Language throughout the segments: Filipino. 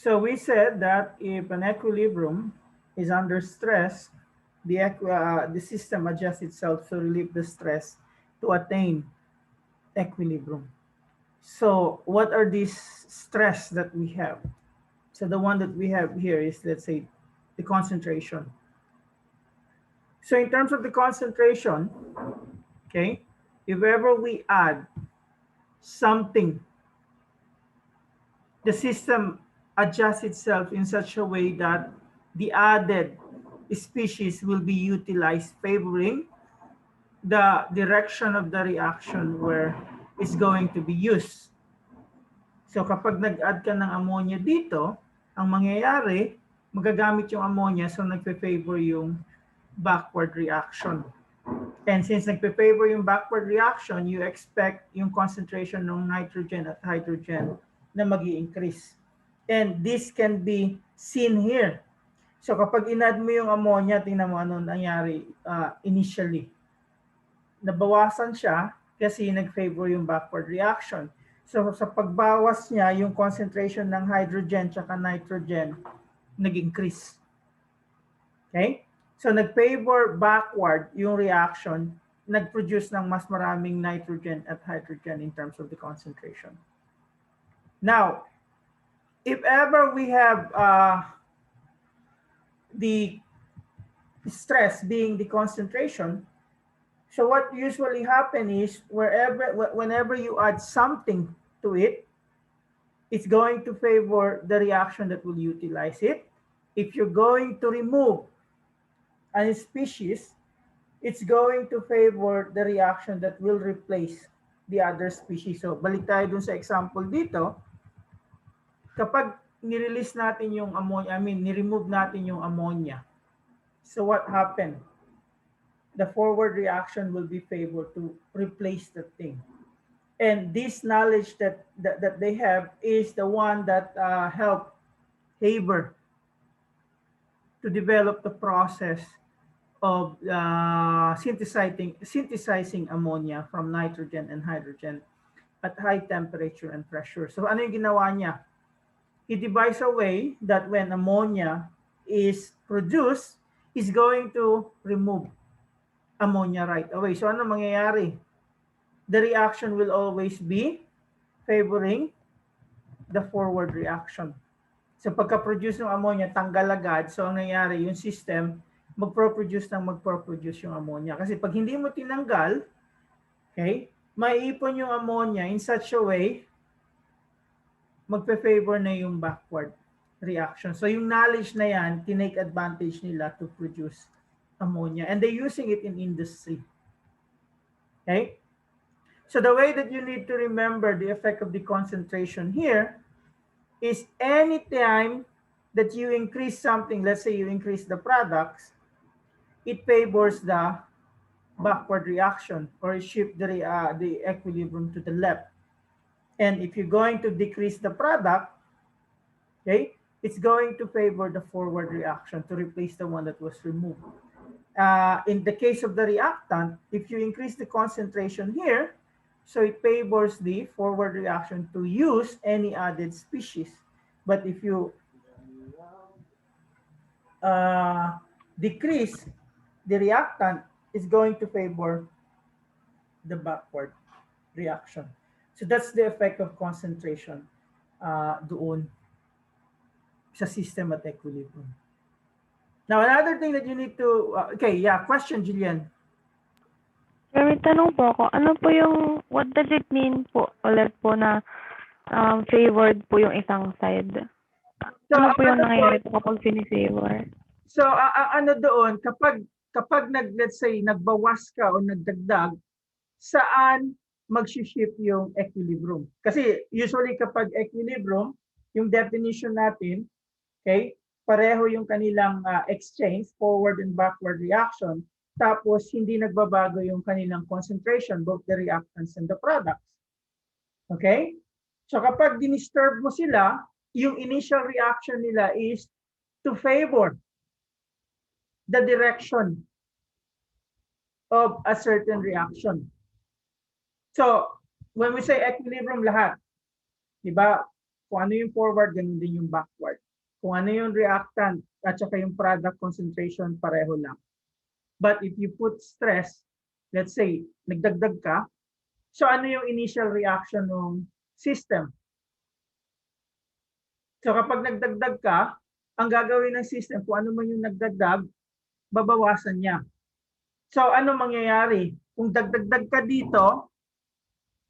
So we said that if an equilibrium is under stress, the system adjusts itself to relieve the stress to attain equilibrium. So what are these stress that we have? So the one that we have here is, let's say, the concentration. So in terms of the concentration, okay, if ever we add something, the system adjusts itself in such a way that the added species will be utilized favoring the direction of the reaction where it's going to be used. So kapag nag-add ka ng ammonia dito, ang mangyayari, magagamit yung ammonia, so nagpe-favor yung backward reaction. And since nagpe-favor yung backward reaction, you expect yung concentration ng nitrogen at hydrogen na mag-i-increase. And this can be seen here. So kapag in-add mo yung ammonia, tingnan mo ano nangyari initially. Nabawasan siya kasi nag-favor yung backward reaction. So sa pagbawas niya, yung concentration ng hydrogen at nitrogen nag-increase. Okay? So nag-favor backward yung reaction, nag-produce ng mas maraming nitrogen at hydrogen in terms of the concentration. Now, if ever we have the stress being the concentration, so what usually happens is whenever you add something to it, it's going to favor the reaction that will utilize it. If you're going to remove a species, it's going to favor the reaction that will replace the other species. So balik tayo dun sa example dito. Kapag nirelease natin yung ammonia, niremove natin yung ammonia. So what happened? The forward reaction will be favored to replace the thing. And this knowledge that they have is the one that helped Haber to develop the process of synthesizing ammonia from nitrogen and hydrogen at high temperature and pressure. So ano yung ginawa niya? He devised a way that when ammonia is produced, is going to remove ammonia right away. So ano mangyayari? The reaction will always be favoring the forward reaction. So pagka-produce ng ammonia, tanggal agad. So ang nangyayari, yung system, magpro-produce yung ammonia. Kasi pag hindi mo tinanggal, okay, maiipon yung ammonia in such a way, magpe-favor na yung backward reaction. So yung knowledge na yan, tinake advantage nila to produce ammonia. And they're using it in industry. Okay? So the way that you need to remember the effect of the concentration here is anytime that you increase something, let's say you increase the products, it favors the backward reaction or shift the equilibrium to the left. And if you're going to decrease the product, okay, it's going to favor the forward reaction to replace the one that was removed. In the case of the reactant, if you increase the concentration here, so it favors the forward reaction to use any added species. But if you decrease the reactant, it's going to favor the backward reaction. So that's the effect of concentration doon sa system at equilibrium. Now, another thing that you need to, question, Jillian. May tanong po ako, ano po yung, what does it mean po ulit po na favored po yung isang side? Ano po yung nangyayari po kapag sinifavor? So, ano doon, kapag let's say, nagbawas ka o nagdagdag, saan mag-shift yung equilibrium? Kasi usually kapag equilibrium, yung definition natin, okay, pareho yung kanilang exchange, forward and backward reaction, tapos hindi nagbabago yung kanilang concentration, both the reactants and the products. Okay? So kapag dinisturb mo sila, yung initial reaction nila is to favor the direction of a certain reaction. So when we say equilibrium lahat, diba? Kung ano yung forward, ganun din yung backward. Kung ano yung reactant at saka yung product concentration, pareho lang. But if you put stress, let's say, nagdagdag ka, so ano yung initial reaction ng system? So kapag nagdagdag ka, ang gagawin ng system, kung ano man yung nagdagdag, babawasan niya. So ano mangyayari? Kung dagdagdag ka dito,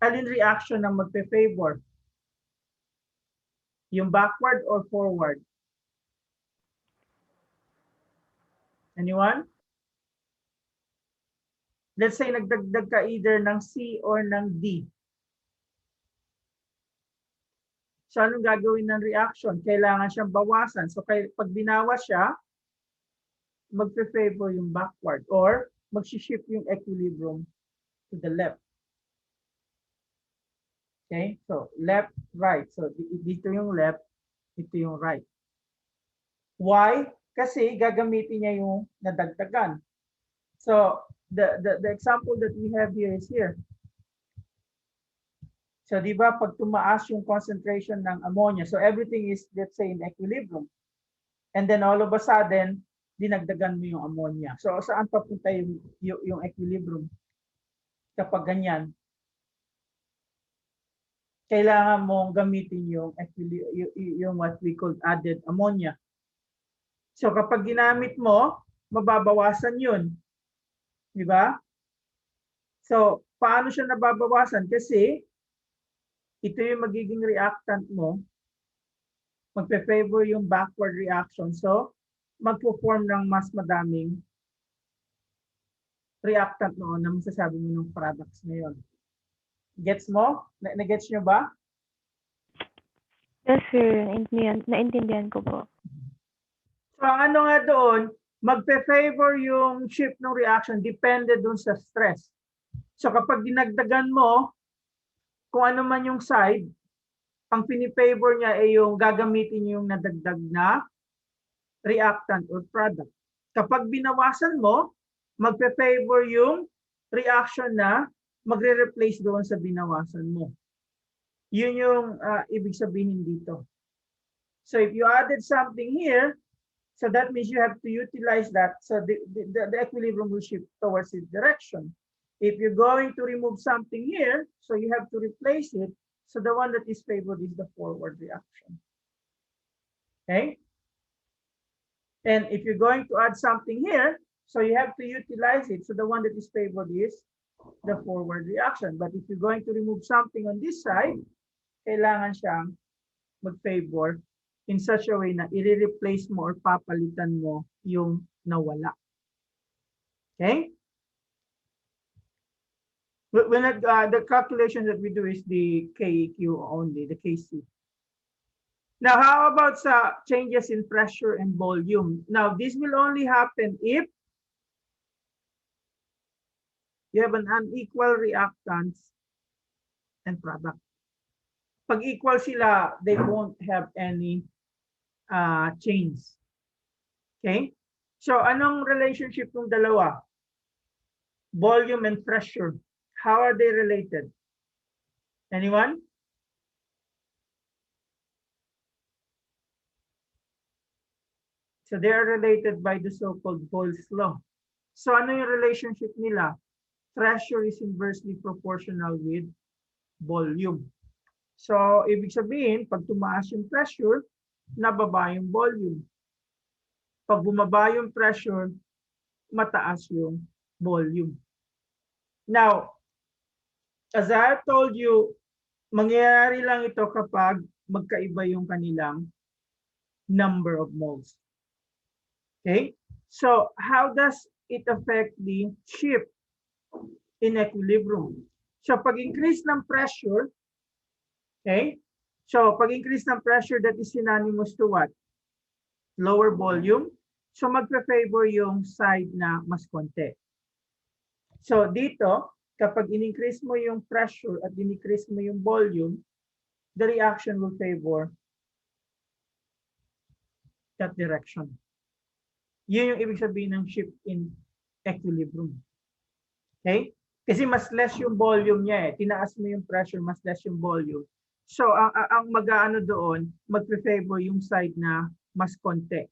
alin reaction ang magpe-favor? Yung backward or forward? Anyone? Let's say nagdagdag ka either ng C or ng D. So anong gagawin ng reaction? Kailangan siyang bawasan. So pag binawas siya, magpe-favor yung backward or mag-shift yung equilibrium to the left. Okay? So left, right. So dito yung left, ito yung right. Why? Kasi gagamitin niya yung nadagdagan. So the example that we have here is here. So di ba pag tumaas yung concentration ng ammonia, so everything is, let's say, in equilibrium. And then all of a sudden, dinagdagan mo yung ammonia. So saan papunta yung equilibrium? Kapag ganyan, kailangan mong gamitin yung what we call added ammonia. So kapag ginamit mo, mababawasan yun. Di ba? So paano siya nababawasan? Kasi ito yung magiging reactant mo. Magpe-favor yung backward reaction. So magpo-form ng mas madaming reactant noon na masasabi mo ng products na yun. Gets mo? Na-gets nyo ba? Yes, sir. Naintindihan ko po. So ang ano nga doon, magpe-favor yung shift ng reaction depende doon sa stress. So kapag dinagdagan mo, kung ano man yung side, ang pinipavor niya ay yung gagamitin yung nadagdag na reactant or product. Kapag binawasan mo, magpe-favor yung reaction na magre-replace doon sa binawasan mo. Yun yung ibig sabihin dito. So if you added something here, so that means you have to utilize that. So the equilibrium will shift towards its direction. If you're going to remove something here, so you have to replace it. So the one that is favored is the forward reaction. Okay? And if you're going to add something here, so you have to utilize it. So the one that is favored is the forward reaction. But if you're going to remove something on this side, kailangan siyang mag-favor in such a way na i-replace mo or papalitan mo yung nawala. Okay? When the calculation that we do is the KQ only, the KC. Now, how about sa changes in pressure and volume? Now, this will only happen if you have an unequal reactants and product. Pag equal sila, they won't have any change. Okay? So, anong relationship ng dalawa? Volume and pressure. How are they related? Anyone? So they are related by the so-called Boyle's law. So ano yung relationship nila? Pressure is inversely proportional with volume. So ibig sabihin, pag tumaas yung pressure, nababa yung volume. Pag bumaba yung pressure, mataas yung volume. Now, as I told you, mangyayari lang ito kapag magkaiba yung kanilang number of moles. Okay? So, how does it affect the shift in equilibrium? So, pag-increase ng pressure, okay? So, pag-increase ng pressure, that is synonymous to what? Lower volume. So, magpe-favor yung side na mas konti. So, dito, kapag in-increase mo yung pressure at in-increase mo yung volume, the reaction will favor that direction. Yun yung ibig sabihin ng shift in equilibrium. Okay? Kasi mas less yung volume niya eh. Tinaas mo yung pressure, mas less yung volume. So, ang mag-aano doon, magpe-favor yung side na mas konti.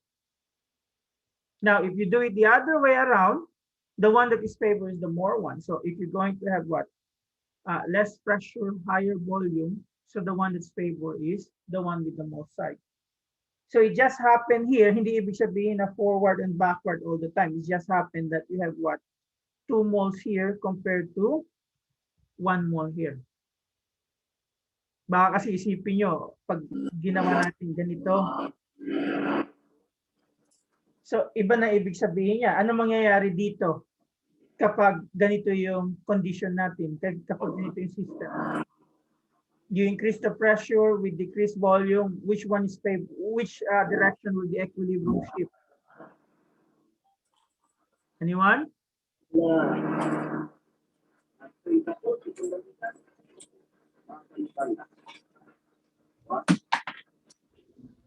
Now, if you do it the other way around, the one that is favored is the more one. So, if you're going to have what? Less pressure, higher volume. So, the one that's favored is the one with the most side. So, it just happened here. Hindi ibig sabihin na forward and backward all the time. It just happened that you have what? 2 moles here compared to 1 mole here. Baka kasi isipin nyo, pag ginawa natin ganito, so iba na ibig sabihin niya. Ano mangyayari dito kapag ganito yung condition natin, kapag ganito yung system? You increase the pressure with decreased volume, which one is which direction will the equilibrium shift? Anyone?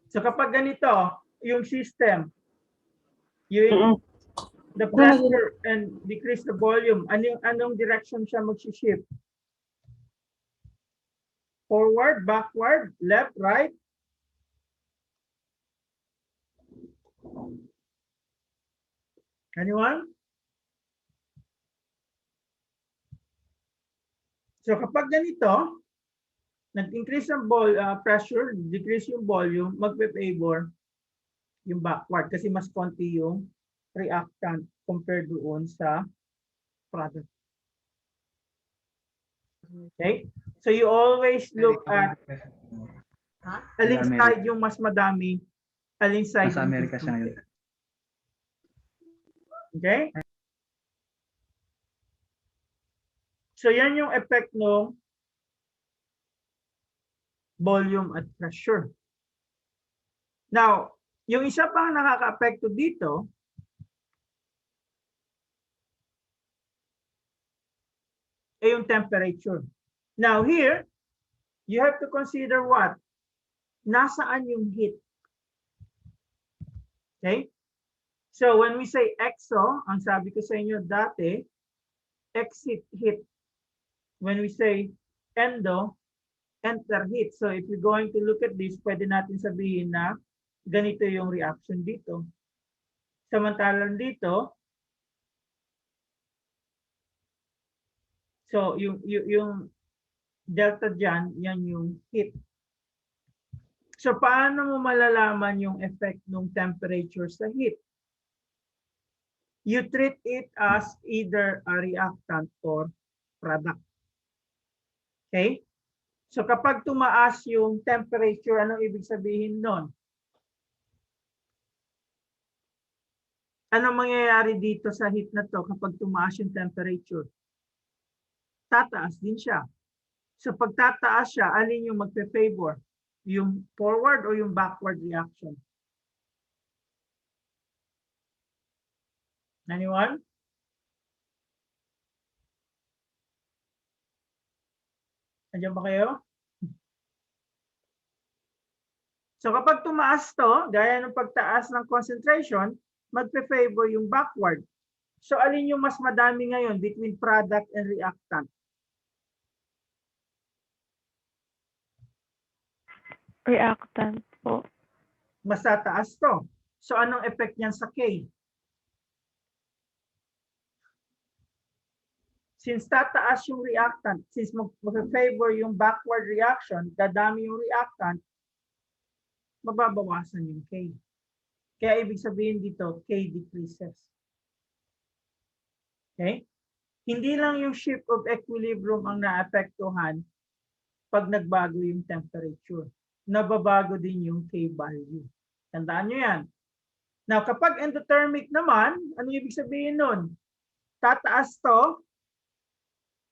So kapag ganito, yung system, you the pressure and decrease the volume, anong direction siya mag-shift? Forward, backward, left, right? Anyone? So kapag ganito, nag-increase ang pressure, decrease yung volume, magpe-favor yung backward kasi mas konti yung reactant compared doon sa product. Okay? So you always look at alin side yung mas madami, alin side Sa Amerika siya ngayon. Okay? So yan yung effect ng volume at pressure. Now, yung isa pang nakaka-apekto dito, ay yung temperature. Now here, you have to consider what? Nasaan yung heat? Okay? So when we say exo, ang sabi ko sa inyo dati, exit heat. When we say endo, enter heat. So if you're going to look at this, pwede natin sabihin na ganito yung reaction dito. Samantalang dito, so yung delta dyan, yan yung heat. So paano mo malalaman yung effect ng temperature sa heat? You treat it as either a reactant or product. Okay? So kapag tumaas yung temperature, anong ibig sabihin nun? Anong mangyayari dito sa heat na to kapag tumaas yung temperature? Tataas din siya. So pag tataas siya, alin yung magpe-favor? Yung forward o yung backward reaction? Anyone? Nandiyan ba kayo? So kapag tumaas to, gaya ng pagtaas ng concentration, magpe-favor yung backward. So alin yung mas madami ngayon between product and reactant? Reactant po. Mas tataas to. So anong effect niyan sa K? Since tataas yung reactant, since mag-favor yung backward reaction, dadami yung reactant, mababawasan yung K. Kaya ibig sabihin dito, K decreases. Okay? Hindi lang yung shift of equilibrium ang naapektuhan pag nagbago yung temperature. Nababago din yung K value. Tandaan nyo yan. Now, kapag endothermic naman, ano ibig sabihin nun? Tataas to.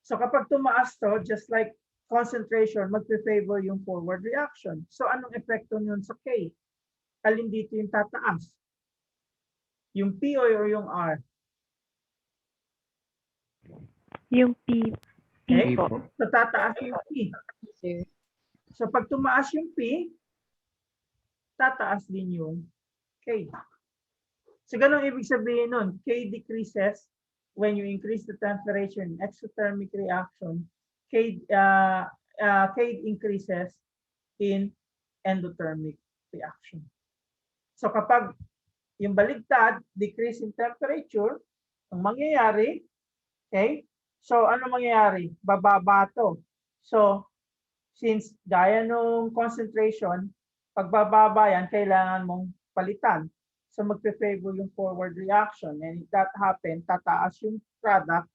So kapag tumaas to, just like concentration, magpe-favor yung forward reaction. So anong epekto nun sa K? Alin dito yung tataas? Yung P o yung R? Yung P. Okay? po. So tataas yung P. So pag tumaas yung P, tataas din yung K. So ganun ibig sabihin nun, K decreases when you increase the temperature in exothermic reaction, K increases in endothermic reaction. So kapag yung baligtad, decrease in temperature, ang mangyayari, okay? So ano mangyayari? Bababa to. So since gaya nung concentration, pagbababa yan, kailangan mong palitan. So magpe-favor yung forward reaction. And if that happen, tataas yung product,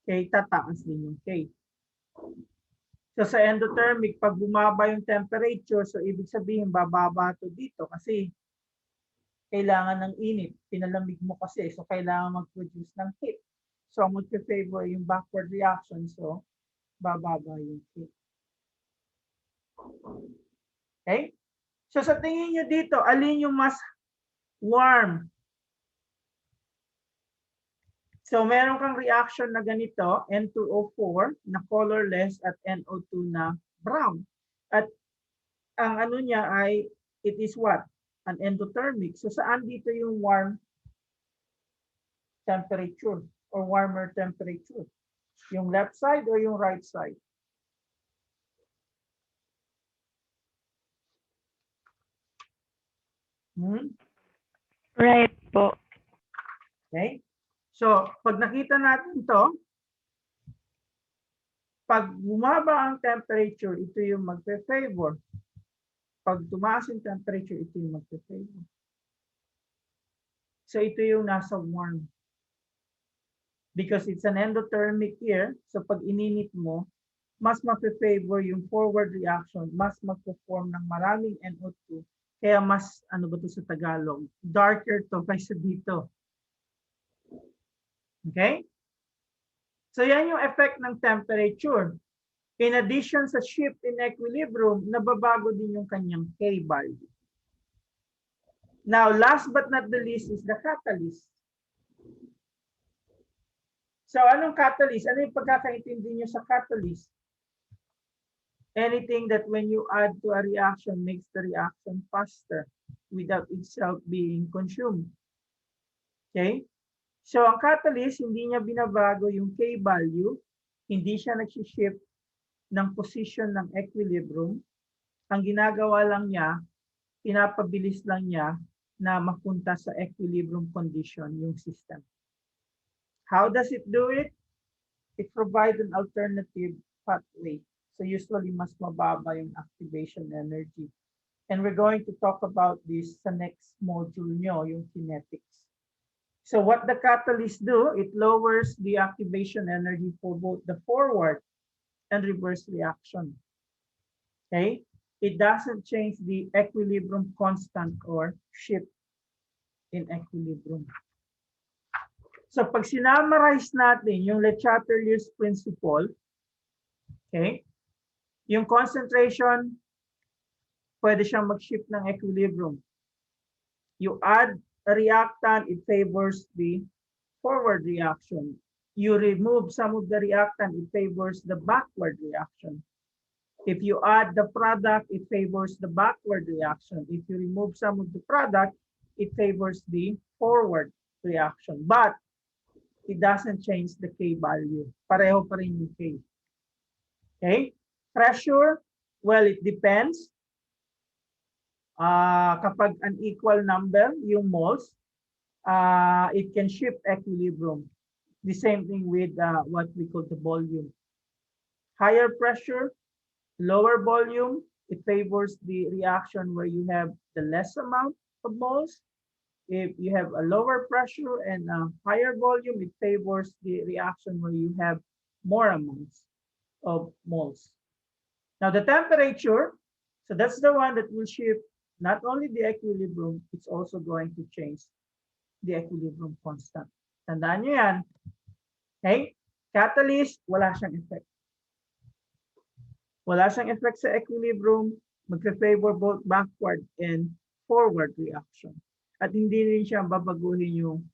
okay, tataas din yung K. So sa endothermic, pag bumaba yung temperature, so ibig sabihin bababa to dito kasi kailangan ng init. Pinalamig mo kasi, so kailangan mag-produce ng heat. So magpe-favor yung backward reaction, so bababa yung heat. Okay? So sa tingin nyo dito, alin yung mas warm? So meron kang reaction na ganito, N2O4 na colorless at NO2 na brown. At ang ano niya ay, it is what? An endothermic. So saan dito yung warm temperature or warmer temperature? Yung left side or yung right side? Right po. Okay? So, pag nakita natin to, pag bumaba ang temperature, ito yung magpe-favor. Pag tumaas yung temperature, ito yung magpe-favor. So, ito yung nasa warm. Because it's an endothermic here, so pag ininit mo, mas magpe-favor yung forward reaction, mas magpo-form ng maraming NO2. Kaya mas, ano ba ito sa Tagalog? Darker to kaysa dito. Okay? So yan yung effect ng temperature. In addition sa shift in equilibrium, nababago din yung kanyang K value. Now, last but not the least is the catalyst. So anong catalyst? Ano yung pagkakaintindi nyo sa catalyst? Anything that when you add to a reaction makes the reaction faster without itself being consumed. Okay? So ang catalyst, hindi niya binabago yung K value, hindi siya nag-shift ng position ng equilibrium. Ang ginagawa lang niya, pinapabilis lang niya na mapunta sa equilibrium condition yung system. How does it do it? It provides an alternative pathway. So usually mas mababa yung activation energy. And we're going to talk about this sa next module nyo, yung kinetics. So what the catalyst do, it lowers the activation energy for both the forward and reverse reaction. Okay? It doesn't change the equilibrium constant or shift in equilibrium. So pag sinamarize natin yung Le Chatelier's principle, okay, yung concentration, pwede siyang mag-shift ng equilibrium. You add a reactant, it favors the forward reaction. You remove some of the reactant, it favors the backward reaction. If you add the product, it favors the backward reaction. If you remove some of the product, it favors the forward reaction. But it doesn't change the K value. Pareho pa rin yung K. Okay? Pressure, well, it depends. Kapag unequal number, yung moles, it can shift equilibrium. The same thing with what we call the volume. Higher pressure, lower volume, it favors the reaction where you have the less amount of moles. If you have a lower pressure and a higher volume, it favors the reaction where you have more amounts of moles. Now the temperature, so that's the one that will shift not only the equilibrium, it's also going to change the equilibrium constant. Tandaan nyo yan. Okay? Catalyst, wala siyang effect. Wala siyang effect sa equilibrium, magfe-favor both backward and forward reaction. At hindi rin siya babaguhin yung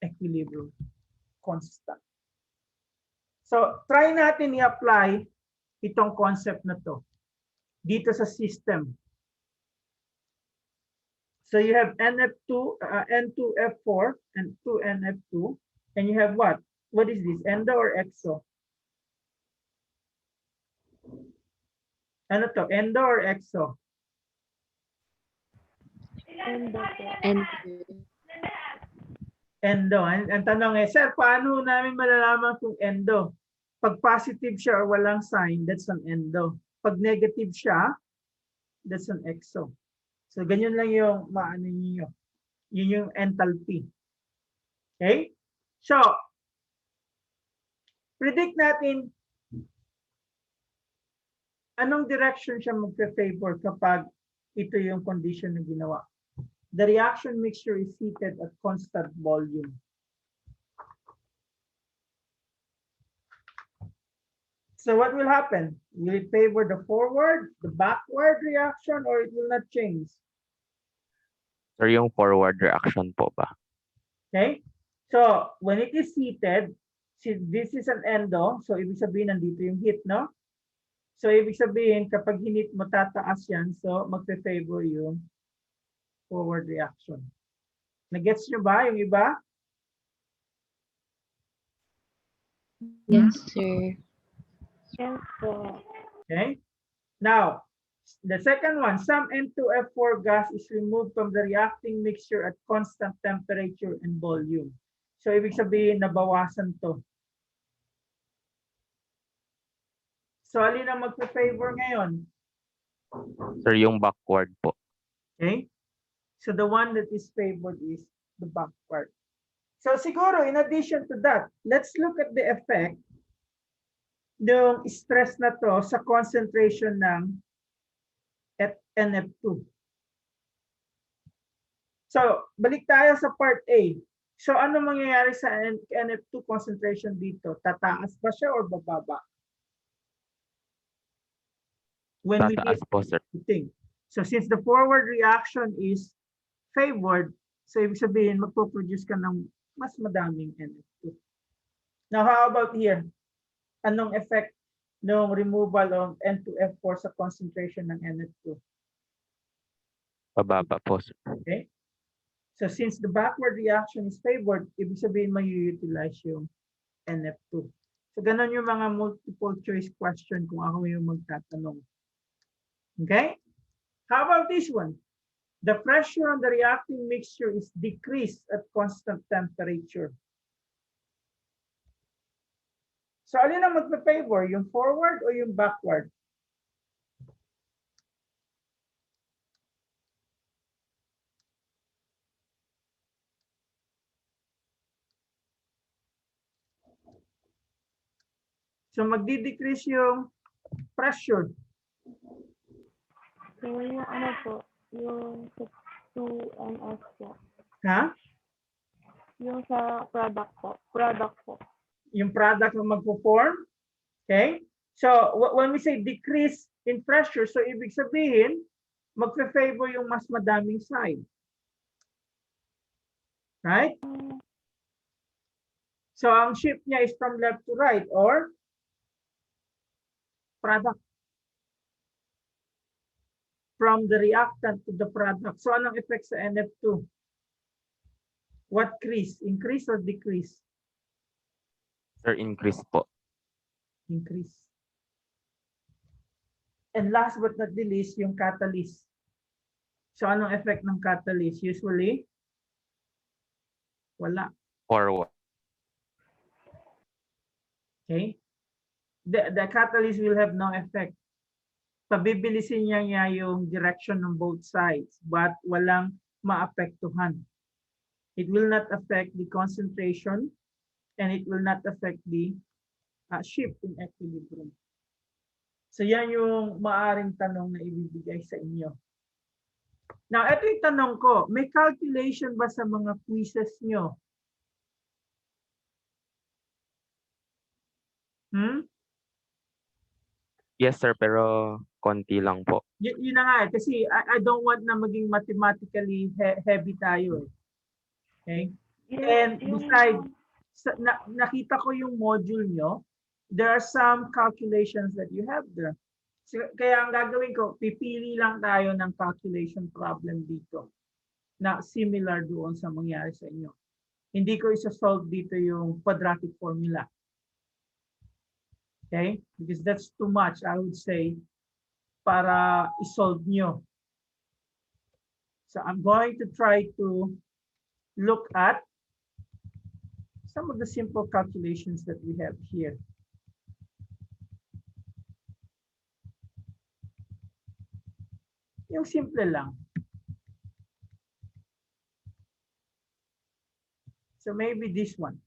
equilibrium constant. So, try natin i-apply itong concept na to dito sa system. So you have NF2, N2F4 and 2NF2, and you have what? What is this? Endo or exo? Ano to? Endo or exo? Endo po. And Endo. Ang tanong sir, paano namin malalaman kung endo? Pag positive siya or walang sign, that's an endo. Pag negative siya, that's an exo. So, ganyan lang yung maano niyo. Yun yung enthalpy. Okay? So, predict natin anong direction siya magfe-favor kapag ito yung condition na ginawa. The reaction mixture is heated at constant volume. So what will happen? Will it favor the forward, the backward reaction, or it will not change? Sir, yung forward reaction po ba? Okay? So when it is heated, this is an endo, so ibig sabihin nandito yung heat, no? So ibig sabihin kapag hinit mo tataas yan, so magfe-favor yung forward reaction. Nagets nyo ba yung iba? yes, sir. Yes po. Okay. Now, the second one, some N2F4 gas is removed from the reacting mixture at constant temperature and volume. So, ibig sabihin, nabawasan to. So, alin ang magpe-favor ngayon? Sir, yung backward po. Okay. So, the one that is favored is the backward. So, siguro, in addition to that, let's look at the effect ng stress na to sa concentration ng NF2. So, balik tayo sa part A. So, ano mangyayari sa NF2 concentration dito? Tataas ba siya or bababa? When we Tataas po, sir. heating. So, since the forward reaction is favored, so ibig sabihin, magpo-produce ka ng mas madaming NF2. Now, how about here? Anong effect ng removal of N2F4 sa concentration ng NF2? Pababa po, sir. Okay? So since the backward reaction is favored, ibig sabihin may-utilize yung NF2. So ganun yung mga multiple choice question kung ako yung magtatanong. Okay? How about this one? The pressure on the reacting mixture is decreased at constant temperature. So alin ang magpa-favor? Yung forward o yung backward? So magdi-decrease yung pressure. So, yung ano po, yung sa 2NF po. Ha? Yung sa product po. Product po. Yung product na magpo-form. Okay? So when we say decrease in pressure, so ibig sabihin, magfe-favor yung mas madaming side. Right? So ang shift niya is from left to right or product. From the reactant to the product. So anong effect sa NF2? What increase? Increase or decrease? Sir, increase po. Increase. And last but not the least, yung catalyst. So anong effect ng catalyst? Usually, wala. Forward. Okay? The catalyst will have no effect. Pabibilisin niya yung direction ng both sides, but walang maapektuhan. It will not affect the concentration and it will not affect the shift in equilibrium. So yan yung maaring tanong na ibibigay sa inyo. Now, ito yung tanong ko, may calculation ba sa mga quizzes nyo? Yes, sir, pero konti lang po. Yun na nga kasi I don't want na maging mathematically heavy tayo. Okay? And besides, nakita ko yung module nyo, there are some calculations that you have there. So, kaya ang gagawin ko, pipili lang tayo ng calculation problem dito na similar doon sa mangyari sa inyo. Hindi ko isa-solve dito yung quadratic formula. Okay? Because that's too much, I would say. para isolve nyo. So I'm going to try to look at some of the simple calculations that we have here. Yung simple lang. So maybe this one.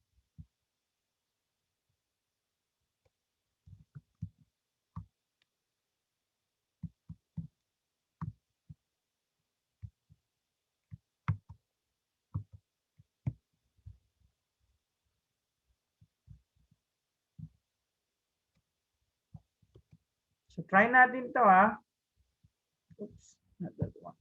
So try natin to ha. Oops, not that one.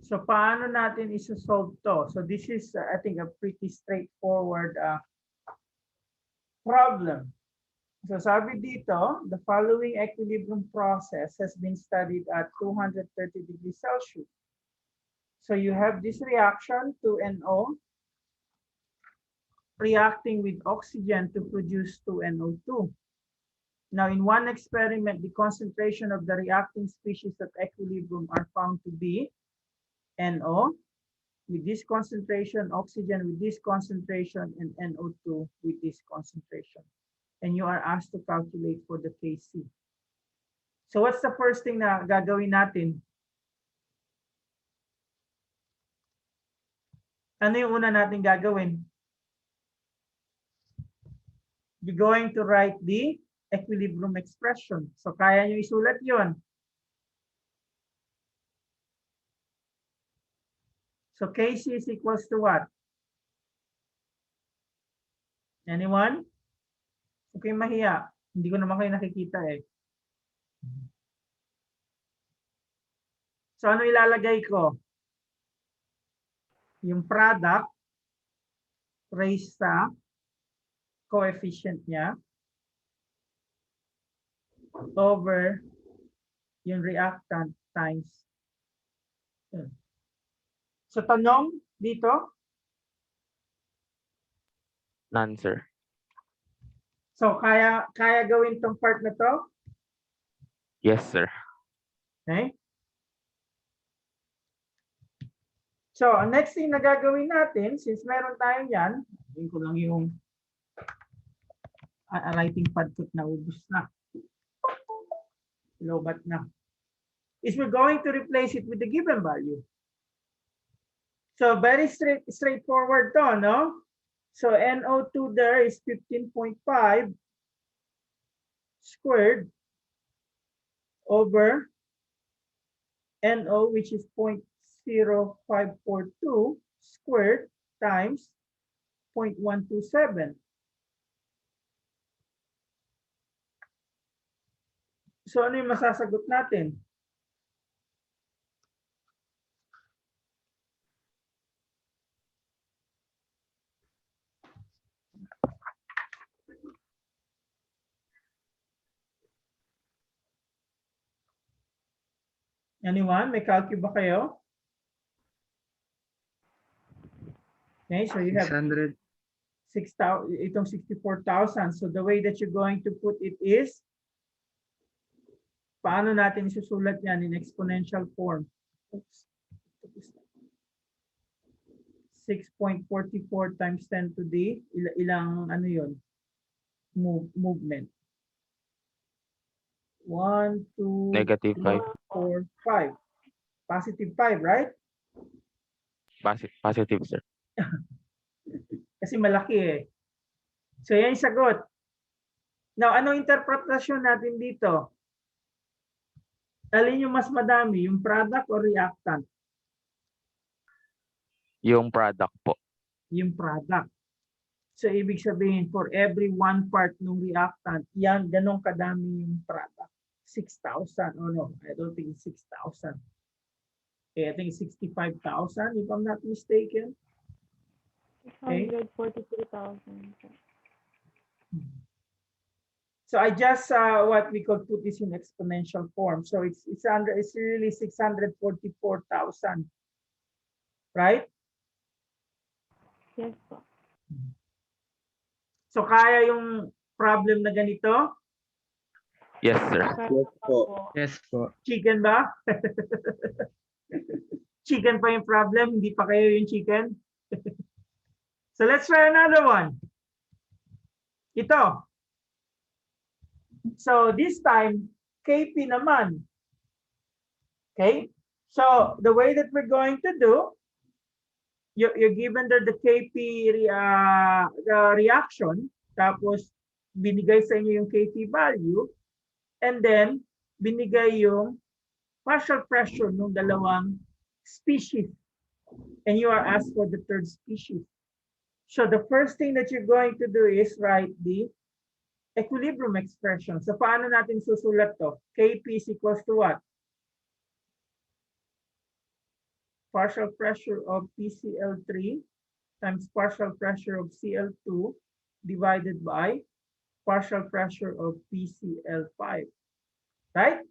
So paano natin isosolve to? So this is, I think, a pretty straightforward problem. So sabi dito, the following equilibrium process has been studied at 230 degrees Celsius. So you have this reaction, 2NO, reacting with oxygen to produce 2NO2. Now, in one experiment, the concentration of the reacting species at equilibrium are found to be NO with this concentration, oxygen with this concentration, and NO2 with this concentration. And you are asked to calculate for the Kc. So what's the first thing na gagawin natin? Ano yung una natin gagawin? We're going to write the equilibrium expression. So kaya nyo isulat yun. So Kc is equals to what? Anyone? Okay, mahiya. Hindi ko naman kayo nakikita eh. So ano ilalagay ko? Yung product raised sa coefficient niya over yung reactant times. So tanong dito? None, sir. So kaya gawin tong part na to? Yes, sir. Okay? So, ang next thing na gagawin natin, since meron tayo yan, gawin ko lang yung writing pad ko na ubus na. Lobat na. Is we're going to replace it with the given value. So, very straightforward to, no? So, NO2 there is 15.5 squared over NO, which is 0.0542 squared times 0.127. So ano yung masasagot natin? Anyone? May calculate ba kayo? Okay, so you have 600. 6,000, itong 64,000. So the way that you're going to put it is, paano natin isusulat yan in exponential form? Oops. 6.44 times 10 to the, ilang ano yun? Movement. 1, 2, Negative 5. 4, 5. Positive 5, right? Positive, sir. Kasi malaki eh. So yan yung sagot. Now, anong interpretasyon natin dito? Alin yung mas madami, yung product or reactant? Yung product po. Yung product. So ibig sabihin, for every 1 part ng reactant, yan, ganong kadami yung product. 6,000. Oh no, I don't think it's 6,000. Okay, I think it's 65,000 if I'm not mistaken. Okay. 643,000. So I just what we could put this in exponential form. So it's really 644,000 Right? Yes po. So, kaya yung problem na ganito? Yes, sir. Yes po. Yes po. Chicken ba? Chicken pa yung problem, hindi pa kayo yung chicken. So, let's try another one. Ito. So, this time, KP naman. Okay? So, the way that we're going to do, you're given the KP the reaction, tapos binigay sa inyo yung KP value, and then binigay yung partial pressure ng dalawang species. And you are asked for the third species. So the first thing that you're going to do is write the equilibrium expression. So paano natin susulat to? KP is equals to what? Partial pressure of PCl3 times partial pressure of Cl2 divided by partial pressure of PCl5. Right?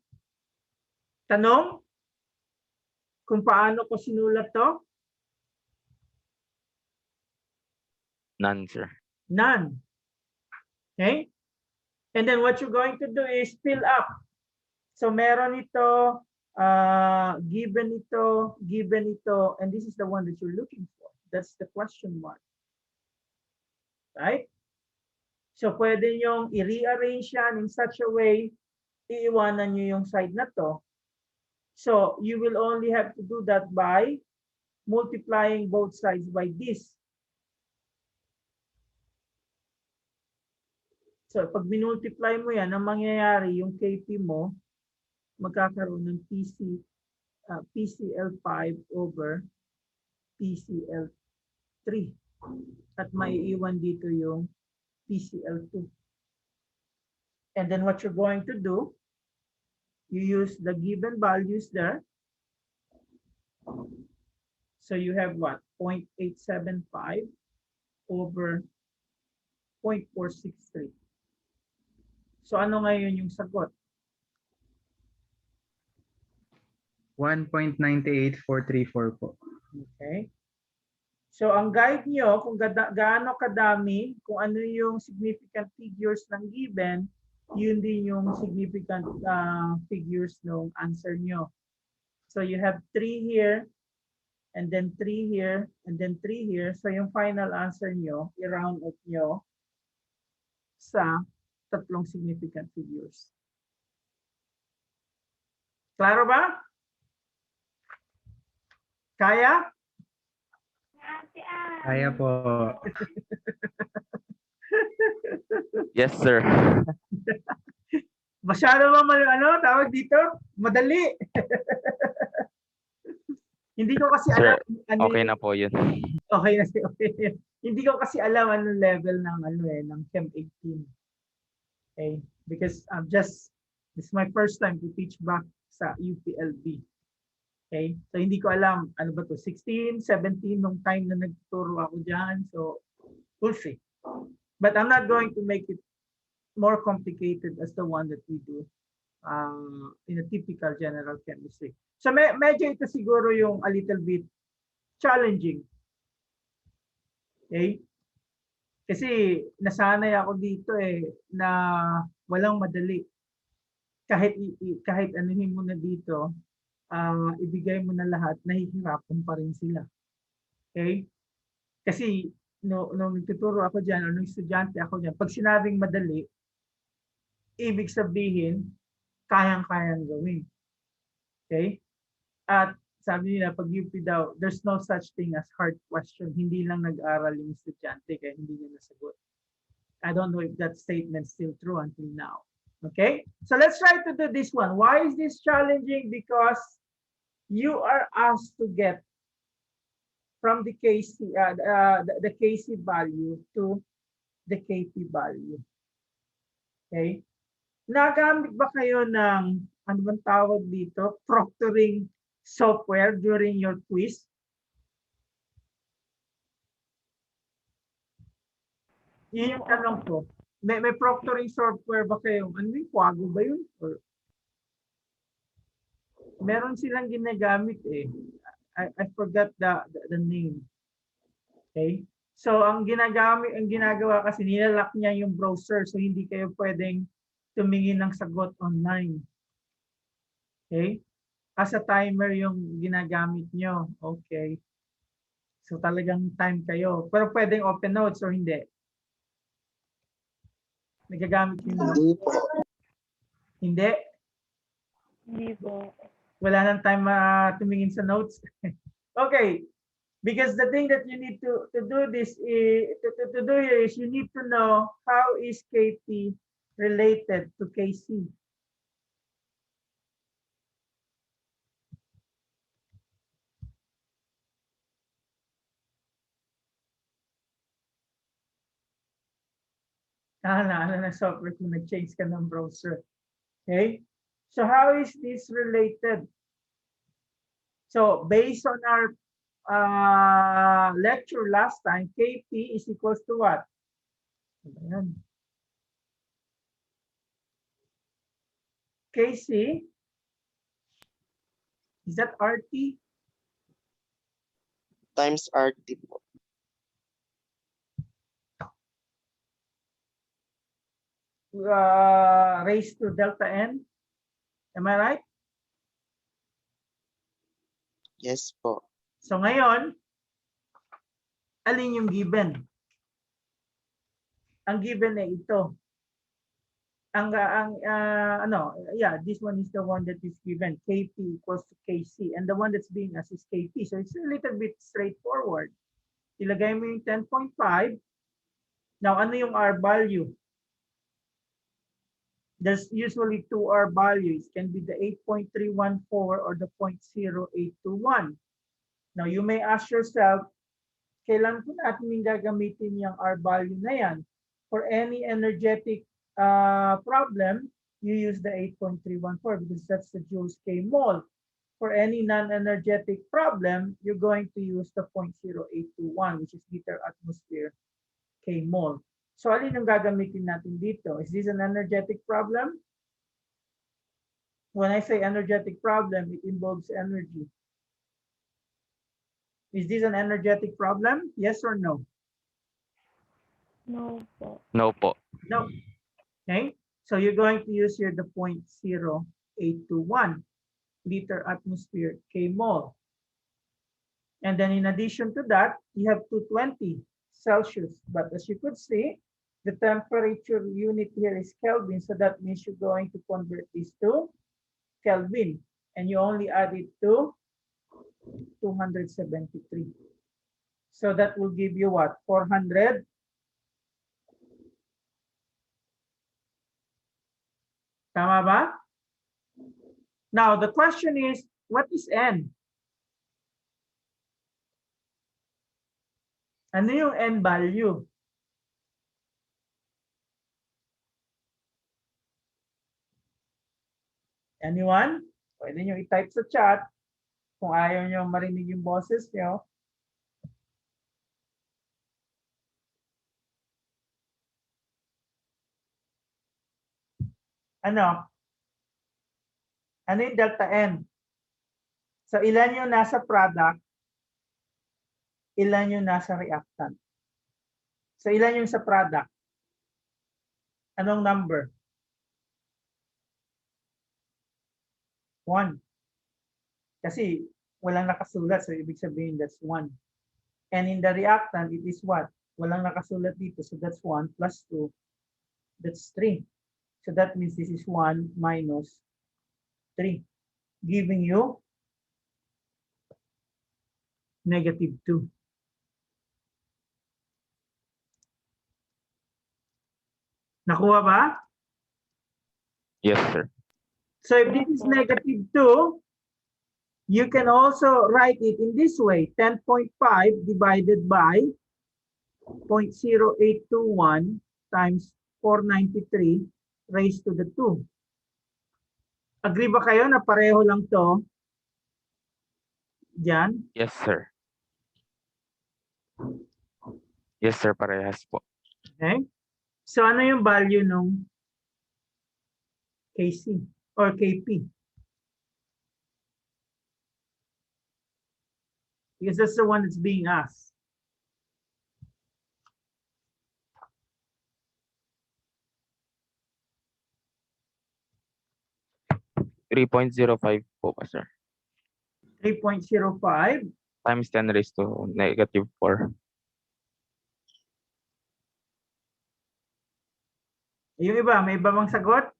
Tanong? Kung paano ko sinulat to? None, sir. None. Okay? And then what you're going to do is fill up. So meron ito, given ito, and this is the one that you're looking for. That's the question mark. Right? So pwede nyong i-rearrange yan in such a way, iiwanan nyo yung side na to. So you will only have to do that by multiplying both sides by this. So pag minultiply mo yan, ang mangyayari yung KP mo, magkakaroon ng PCl5 over PCl3. At maiiwan dito yung PCl2. And then what you're going to do, you use the given values there. So you have what? 0.875 over 0.463. So ano ngayon yung sagot? 1.98434 po. Okay. So ang guide nyo kung gaano kadami, kung ano yung significant figures ng given, yun din yung significant figures ng answer nyo. So you have 3 here, and then 3 here, and then 3 here. So yung final answer nyo, i-round up nyo sa tatlong significant figures. Klaro ba? Kaya? Kaya po. Yes, sir. Masyado ba tawag dito? Madali. Hindi ko kasi Sir, alam okay na po yun. Okay na okay. Hindi ko kasi alam anong level ng ng Chem 18. Okay? Because this is my first time to teach back sa UPLB. Okay? So hindi ko alam ano ba to 16, 17 nung time na nagtuturo ako diyan. So we'll see. But I'm not going to make it more complicated as the one that we do in a typical general chemistry. So medyo ito siguro yung a little bit challenging. Okay? Kasi nasanay ako dito na walang madali. Kahit anuhin mo na dito, ibigay mo na lahat, nahihirapan pa rin sila. Okay? Kasi nung nagtuturo ako diyan, nung estudyante ako diyan, pag sinabing madali, ibig sabihin kayang-kayang gawin. Okay? At sabi nila, pag UP daw, there's no such thing as hard question. Hindi lang nag-aral yung estudyante kaya hindi niya nasagot. I don't know if that statement's still true until now. Okay? So let's try to do this one. Why is this challenging? Because you are asked to get from the KC, the KC value to the KP value. Okay? Nagamit ba kayo ng, ano bang tawag dito, proctoring software during your quiz? Yun yung tanong ko. May proctoring software ba kayo? Ano yung Quago ba yun? Or, meron silang ginagamit I forgot the name. Okay? So ang ginagawa kasi nilalock niya yung browser, so hindi kayo pwedeng tumingin ng sagot online. Okay? As a timer yung ginagamit nyo. Okay. So talagang time kayo. Pero pwedeng open notes or hindi. Nagagamit yung notes. Hindi. Hindi po. Wala nang time tumingin sa notes. Okay. Because the thing that you need to do this is, to do here is you need to know how is KP related to KC. Ano na software kung nag-change ka ng browser. Okay? So how is this related? So based on our lecture last time, KP is equals to what? Ayan. KC, is that RT? Times RT po. Raised to delta N. Am I right? Yes po. So ngayon, alin yung given? Ang given ay ito. This one is the one that is given. KP equals to KC. And the one that's being asked is KP. So it's a little bit straightforward. Ilagay mo yung 10.5. Now, ano yung R value? There's usually two R values. It can be the 8.314 or the 0.0821. Now, you may ask yourself, kailan po natin gagamitin yung R value na yan? For any energetic problem, you use the 8.314 because that's the joules K mole. For any non-energetic problem, you're going to use the 0.0821, which is liter atmosphere K mole. So alin ang gagamitin natin dito? Is this an energetic problem? When I say energetic problem, it involves energy. Is this an energetic problem? Yes or no? No po. No po. No. Okay. So you're going to use here the 0.0821 liter atmosphere K mole. And then in addition to that, you have 220 Celsius. But as you could see, the temperature unit here is Kelvin. So that means you're going to convert this to Kelvin. And you only add it to 273. So that will give you what? 400. Tama ba? Now, the question is, what is N? Ano yung N value? Anyone? Pwede nyo i-type sa chat kung ayaw nyo marinig yung boses nyo. Ano? Ano yung delta N? So, ilan yung nasa product? Ilan yung nasa reactant? So, ilan yung sa product? Anong number? 1. Kasi walang nakasulat, so ibig sabihin that's 1. And in the reactant, it is what? Walang nakasulat dito, so that's 1 plus 2, that's 3. So that means this is 1 minus 3, giving you negative 2. Nakuha ba? Yes, sir. So if this is negative 2, you can also write it in this way, 10.5 divided by 0.0821 times 493 raised to the 2. Agree ba kayo na pareho lang to? Diyan? Yes, sir. Yes, sir. Parehas po. Okay. So ano yung value nung KC or KP? Because that's the one that's being asked. $3.05 po pa, sir. 3.05. Times 10 raised to negative 4. Yung iba, may iba bang sagot?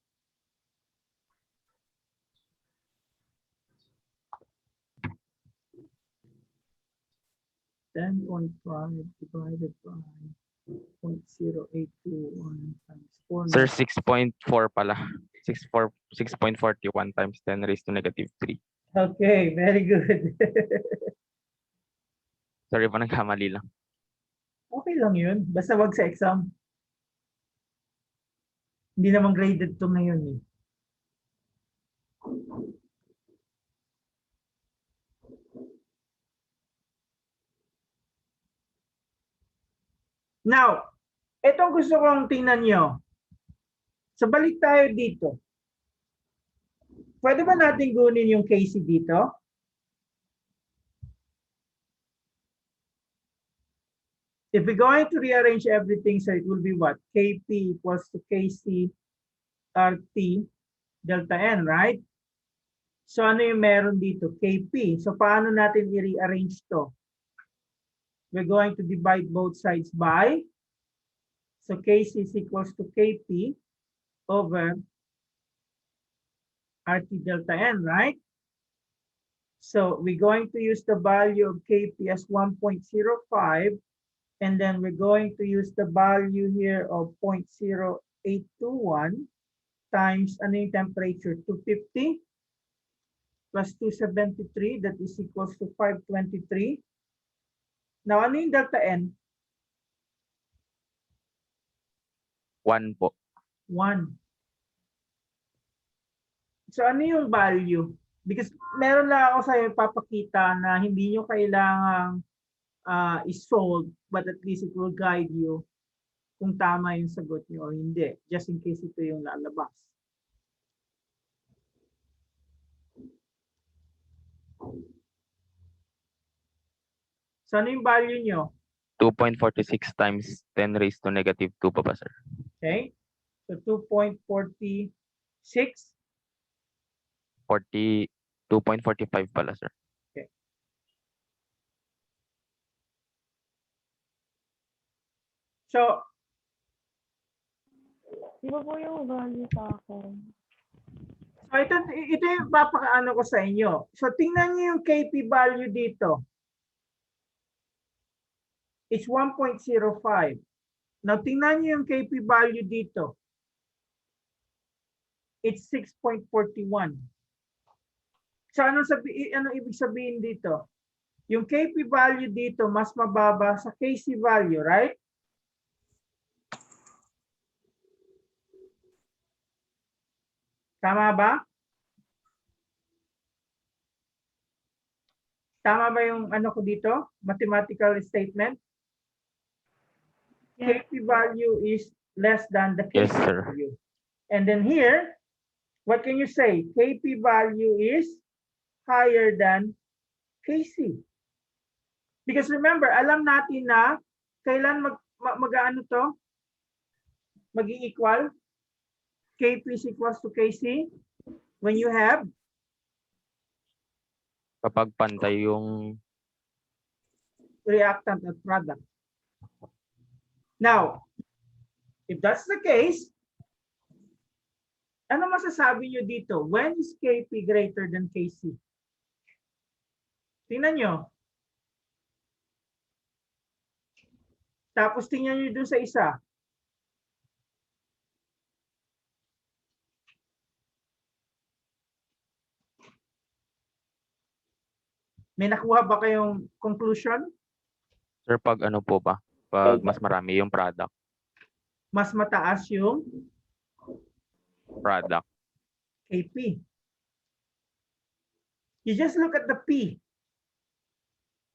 $10.5 divided by 0.0821 times 4. Sir, 6.4 pala. 6.41 times 10 raised to negative 3. Okay, very good. Sorry po, nagkamali lang. Okay lang yun. Basta wag sa exam. Hindi naman graded to ngayon eh. Now, itong gusto kong tingnan nyo. So balik tayo dito. Pwede ba natin gunin yung KC dito? If we're going to rearrange everything, so it will be what? Kp equals to Kc RT delta N, right? So ano yung meron dito? Kp. So paano natin i-rearrange to? We're going to divide both sides by, so Kc is equals to Kp over RT delta N, right? So we're going to use the value of Kp as 1.05, and then we're going to use the value here of 0.0821 times ano yung temperature? 250 plus 273, that is equals to 523. Now, ano yung delta N? 1 po. 1. So, ano yung value? Because meron lang ako sa'yo papakita na hindi nyo kailangang i-solve, but at least it will guide you kung tama yung sagot nyo o hindi, just in case ito yung lalabas. So, ano yung value nyo? 2.46 times 10 raised to negative 2 pa, sir. Okay? So, 2.46. 2.45 pala, sir. Okay. So, Iba po yung value sa akin. so ito yung papakaano ko sa inyo. So, tingnan niyo yung Kp value dito. It's 1.05. Now, tingnan niyo yung Kp value dito. It's 6.41. So, ano ibig sabihin dito? Yung Kp value dito mas mababa sa Kc value, right? Tama ba? Tama ba yung ano ko dito? Mathematical statement? Yes. Kp value is less than the Kc Yes, sir. value. And then here, what can you say? Kp value is higher than Kc. Because remember, alam natin na kailan mag-ano to? Mag-i-equal? Kp is equals to Kc when you have Kapag pantay yung reactant at product. Now, if that's the case, ano masasabi nyo dito? When is Kp greater than Kc? Tingnan nyo. Tapos tingnan nyo dun sa isa. May nakuha ba kayong conclusion? sir, pag ano po ba? Pag mas marami yung product. Mas mataas yung Kp. You just look at the P.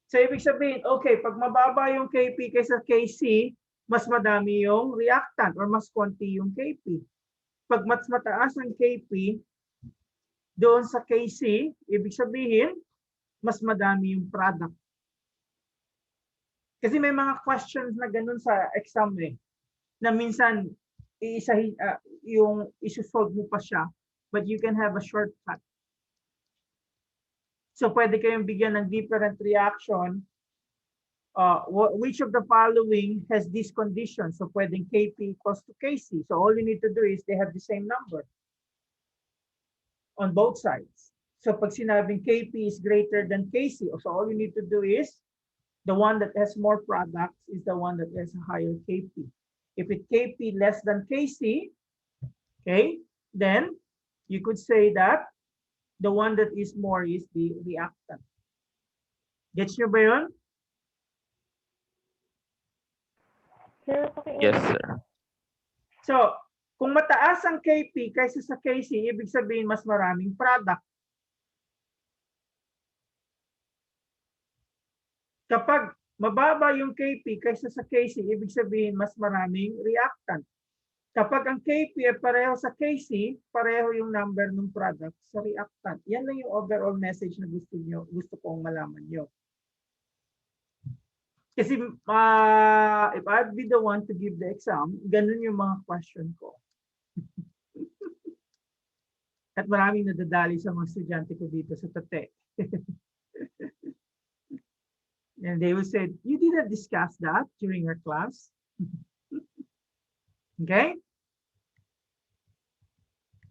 So, ibig sabihin, okay, pag mababa yung Kp kaysa Kc, mas madami yung reactant or mas konti yung Kp. Pag mas mataas ang Kp doon sa Kc, ibig sabihin, mas madami yung product. Kasi may mga questions na ganun sa exam eh, na minsan iisahin, yung isosolve mo pa siya, but you can have a shortcut. So pwede kayong bigyan ng different reaction. Which of the following has this condition? So pwedeng Kp equals to Kc. So all you need to do is they have the same number on both sides. So pag sinabing Kp is greater than Kc, so all you need to do is the one that has more products is the one that has a higher Kp. If it Kp less than Kc, okay, then you could say that the one that is more is the reactant. Gets nyo ba yun? Sir, Yes, sir. So, kung mataas ang Kp kaysa sa Kc, ibig sabihin mas maraming product. Kapag mababa yung Kp kaysa sa Kc, ibig sabihin mas maraming reactant. Kapag ang Kp ay pareho sa Kc, pareho yung number ng product sa reactant. Yan lang yung overall message na gusto kong malaman nyo. Kasi if I'd be the one to give the exam, ganun yung mga question ko. At maraming nadadali sa mga estudyante ko dito sa Tate. And they will say, you didn't discuss that during your class. Okay?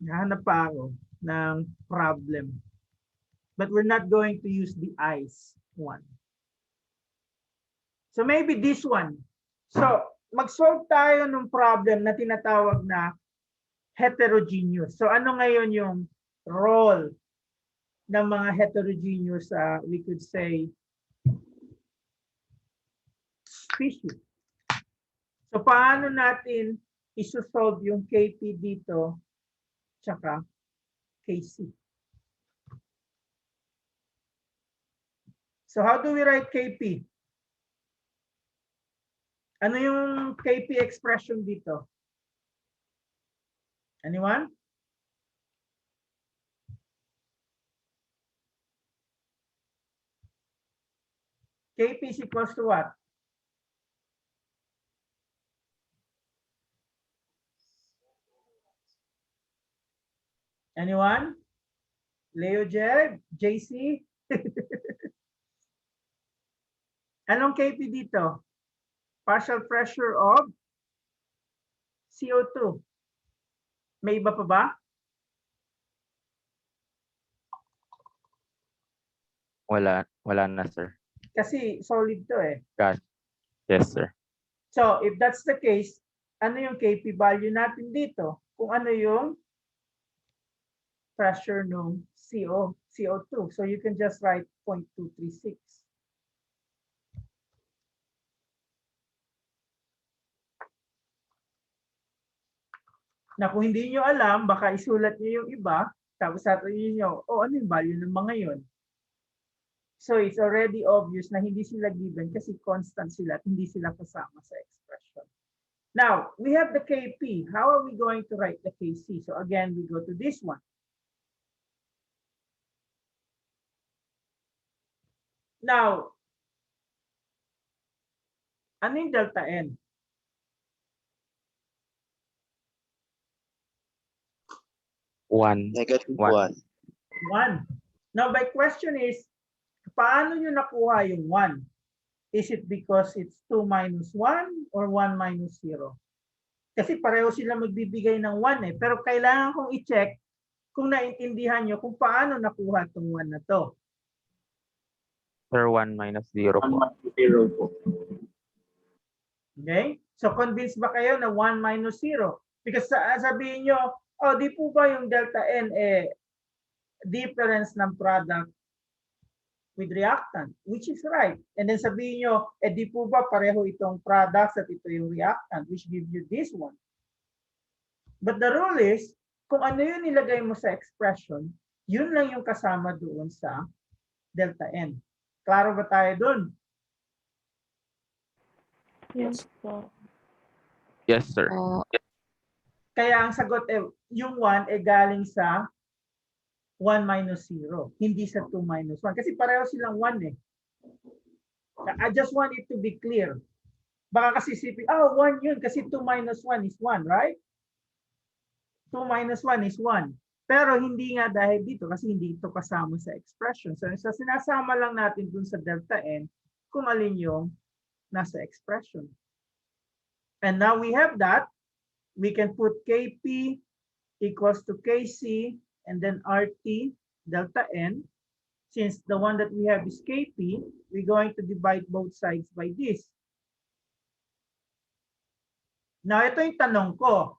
Nahanap pa ako ng problem. But we're not going to use the ice one. So maybe this one. So mag-solve tayo ng problem na tinatawag na heterogeneous. So ano ngayon yung role ng mga heterogeneous, we could say, species. So paano natin isosolve yung Kp dito tsaka Kc? So how do we write Kp? Ano yung Kp expression dito? Anyone? Kp is equals to what? Anyone? Leo Jeb? JC? Anong Kp dito? Partial pressure of CO2. May iba pa ba? Wala na, sir. Kasi solid to eh. Got. Yes, sir. So, if that's the case, ano yung Kp value natin dito? Kung ano yung pressure ng CO2. So, you can just write 0.236. Na kung hindi nyo alam, baka isulat nyo yung iba, tapos sasabihin nyo, oh, ano yung value ng mga yon? So it's already obvious na hindi sila given kasi constant sila at hindi sila kasama sa expression. Now, we have the Kp. How are we going to write the Kc? So again, we go to this one. Now, ano yung delta N? One. Negative One. 1. 1. Now, my question is, paano nyo nakuha yung 1? Is it because it's 2 minus 1 or 1 minus 0? Kasi pareho sila magbibigay ng 1 eh. Pero kailangan kong i-check kung naintindihan nyo kung paano nakuha itong 1 na to. Sir, 1 minus 0 po. Okay? So, convinced ba kayo na 1 minus 0? Because sabihin nyo, oh, di po ba yung delta N difference ng product with reactant, which is right. And then sabihin nyo, di po ba pareho itong products at ito yung reactant, which gives you this one. But the rule is, kung ano yung nilagay mo sa expression, yun lang yung kasama doon sa delta N. Klaro ba tayo doon? Yes po. Yes, sir. Kaya ang sagot yung 1 galing sa 1 minus 0, hindi sa 2 minus 1. Kasi pareho silang 1 eh. I just want it to be clear. Baka kasi isipin, oh, 1 yun kasi 2 minus 1 is 1, right? 2 minus 1 is 1. Pero hindi nga dahil dito kasi hindi ito kasama sa expression. So sinasama lang natin dun sa delta n kung alin yung nasa expression. And now we have that. We can put Kp equals to Kc and then RT delta n. Since the one that we have is Kp, we're going to divide both sides by this. Now, ito yung tanong ko.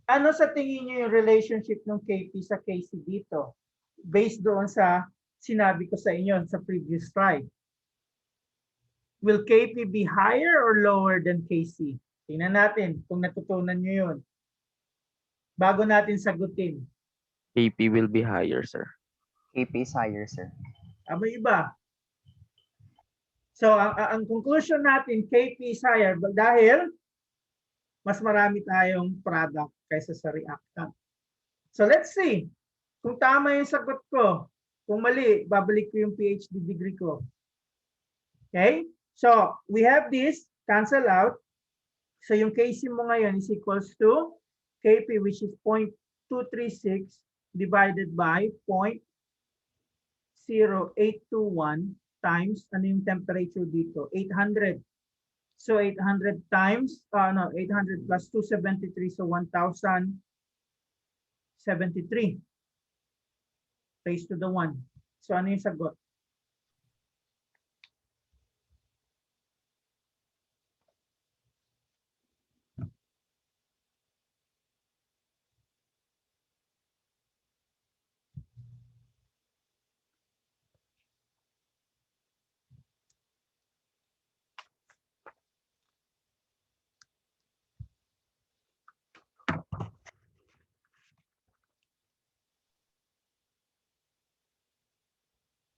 Ano sa tingin niyo yung relationship ng Kp sa Kc dito? Based doon sa sinabi ko sa inyo sa previous slide. Will Kp be higher or lower than Kc? Tingnan natin kung natutunan niyo yun. Bago natin sagutin. AP will be higher, sir. KP is higher, sir. Aba iba. So, ang conclusion natin, Kp is higher dahil mas marami tayong product kaysa sa reactant. So, let's see. Kung tama yung sagot ko, kung mali, babalik ko yung PhD degree ko. Okay? So, we have this, cancel out. So, yung Kc mo ngayon is equals to Kp, which is 0.236 divided by 0.0821 times, ano yung temperature dito? 800. So 800 times, 800 plus 273, so 1,073 raised to the 1. So ano yung sagot?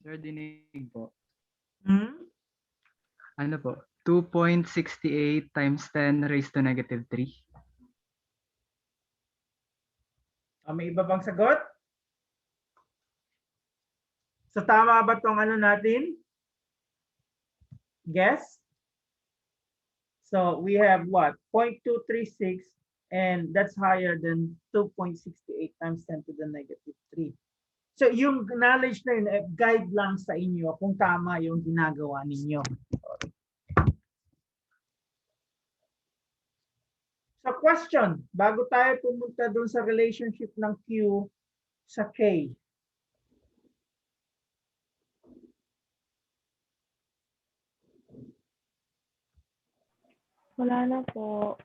Sir, dinig po. Hmm? Ano po? 2.68 times 10 raised to negative 3. May iba bang sagot? So tama ba tong ano natin? Guess? So we have what? 0.236 and that's higher than 2.68 times 10 to the negative 3. So yung knowledge na yun, guide lang sa inyo kung tama yung ginagawa ninyo. So question, bago tayo pumunta dun sa relationship ng Q sa K. Wala na po.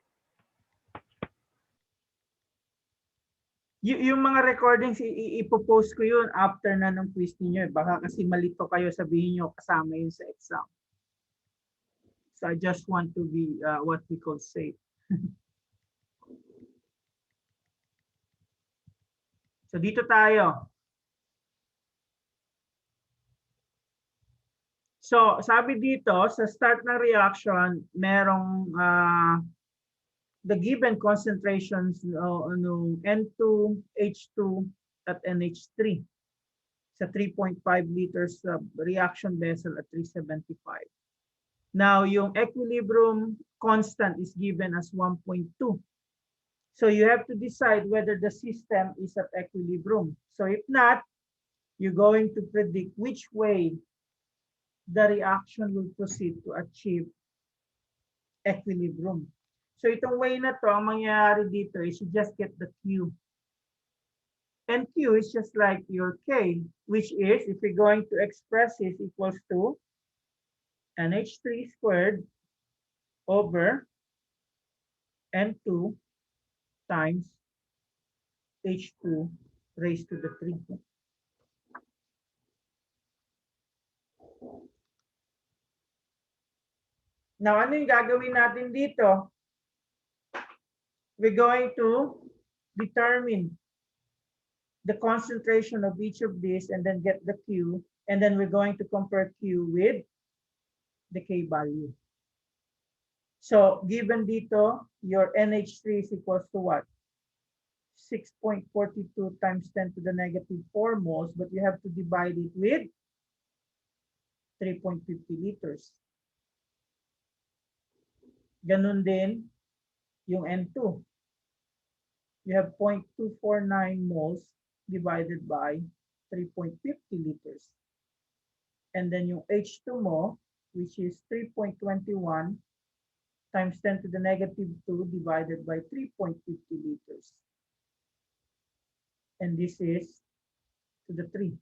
Yung mga recordings, ipopost ko yun after na ng quiz ninyo. Baka kasi malito kayo, sabihin nyo kasama yun sa exam. So I just want to be what we call safe. So dito tayo. So sabi dito, sa start ng reaction, merong the given concentrations N2H2 at NH3 sa 3.5 liters reaction vessel at 375. Now, yung equilibrium constant is given as 1.2. So you have to decide whether the system is at equilibrium. So if not, you're going to predict which way the reaction will proceed to achieve equilibrium. So itong way na to, ang mangyayari dito is you just get the Q. And Q is just like your K, which is, if we're going to express it, equals to NH3 squared over N2 times H2 raised to the 3. Now, ano yung gagawin natin dito? We're going to determine the concentration of each of these and then get the Q, and then we're going to compare Q with the K value. So, given dito, your NH3 is equals to what? 6.42 times 10 to the negative 4 moles, but you have to divide it with 3.50 liters. Ganun din yung N2. You have 0.249 moles divided by 3.50 liters. And then yung H2 mo, which is 3.21 times 10 to the negative 2 divided by 3.50 liters. And this is to the 3.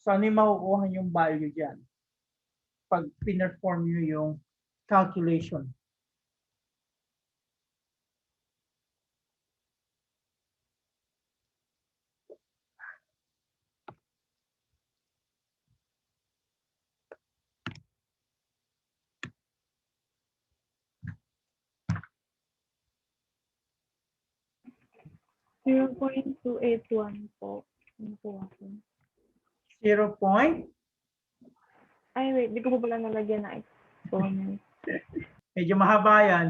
So ano yung makukuha yung value dyan? Pag pinerform nyo yung calculation. Zero point 281 po. Ano po ako? 0. Ay, wait. Di ko po pala nalagyan na exponent. Medyo mahaba yan.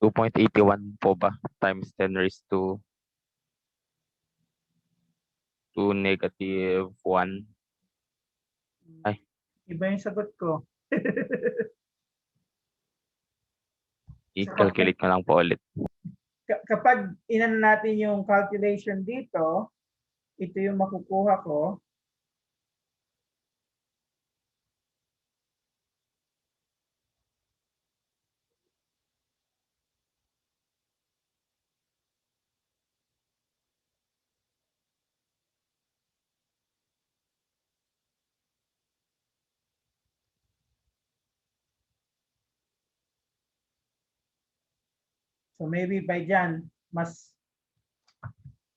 $2.81 po ba? Times 10 raised to negative 1. Iba yung sagot ko. I-calculate ko lang po ulit. Kapag inan natin yung calculation dito, ito yung makukuha ko. So maybe by dyan, mas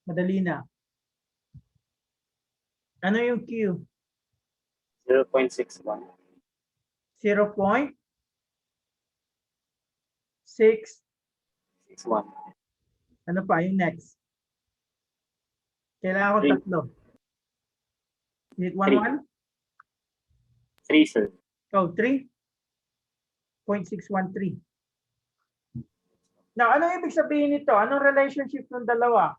madali na. Ano yung Q? 0.61. 0.6. 61. Ano pa yung next? Kailangan ko Three. tatlo. Is it 1, 1? 3, sir. Oh, 3.613. Now, ano ibig sabihin nito? Anong relationship ng dalawa?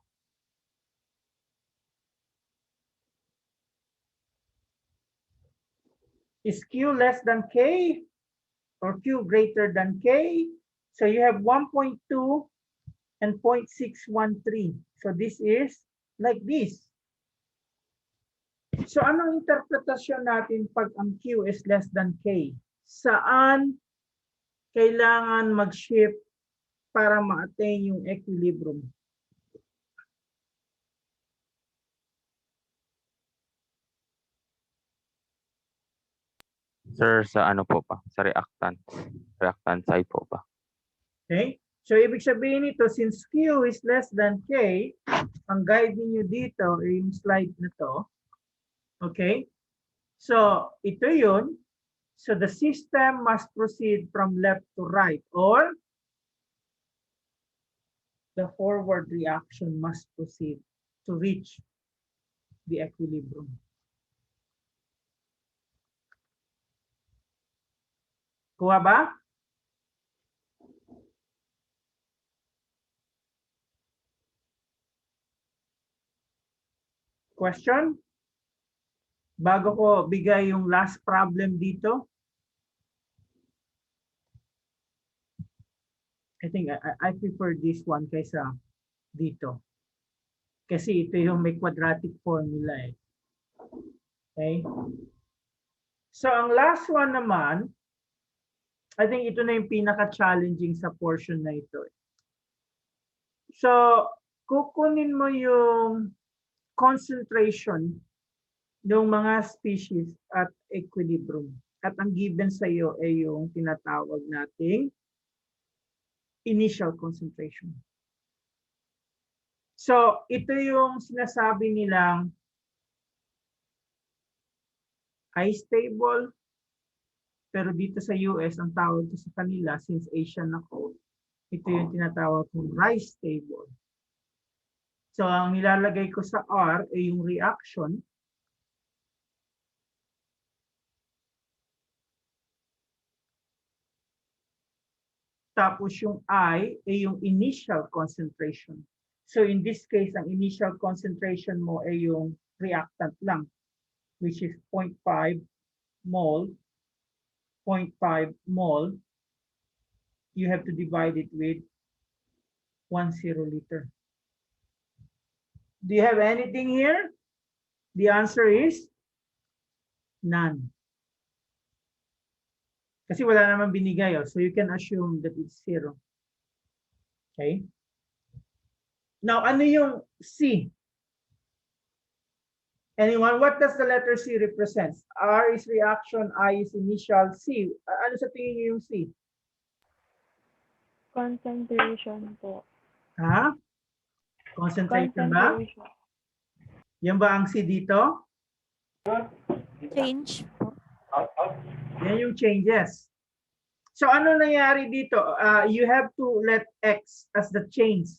Is Q less than K or Q greater than K? So you have 1.2 and 0.613. So this is like this. So anong interpretasyon natin pag ang Q is less than K? Saan kailangan mag-shift para ma-attain yung equilibrium? Sir, sa ano po ba? Sa reactant. Reactant side po ba? Okay? So ibig sabihin nito, since Q is less than K, ang guiding nyo dito ay yung slide na to. Okay? So ito yun. So the system must proceed from left to right, or the forward reaction must proceed to reach the equilibrium. Kuha ba? Question? Bago ko bigay yung last problem dito. I think I prefer this one kaysa dito. Kasi ito yung may quadratic formula eh. Okay? So ang last one naman, I think ito na yung pinaka-challenging sa portion na ito. So, kukunin mo yung concentration ng mga species at equilibrium. At ang given sa iyo ay yung tinatawag nating initial concentration. So, ito yung sinasabi nilang high stable, pero dito sa US, ang tawag ko sa kanila, since Asian ako, ito yung tinatawag kong rise stable. So, ang nilalagay ko sa R ay yung reaction. Tapos yung I ay yung initial concentration. So, in this case, ang initial concentration mo ay yung reactant lang, which is 0.5 mole. 0.5 mole. You have to divide it with 10 liter. Do you have anything here? The answer is none. Kasi wala naman binigay. So you can assume that it's 0. Okay? Now, ano yung C? Anyone? What does the letter C represent? R is reaction, I is initial, C. Ano sa tingin niyo yung C? Concentration po. Ha? Concentration ba? Concentration. Yan ba ang C dito? Change po. Yan yung changes. So ano nangyari dito? You have to let X as the change.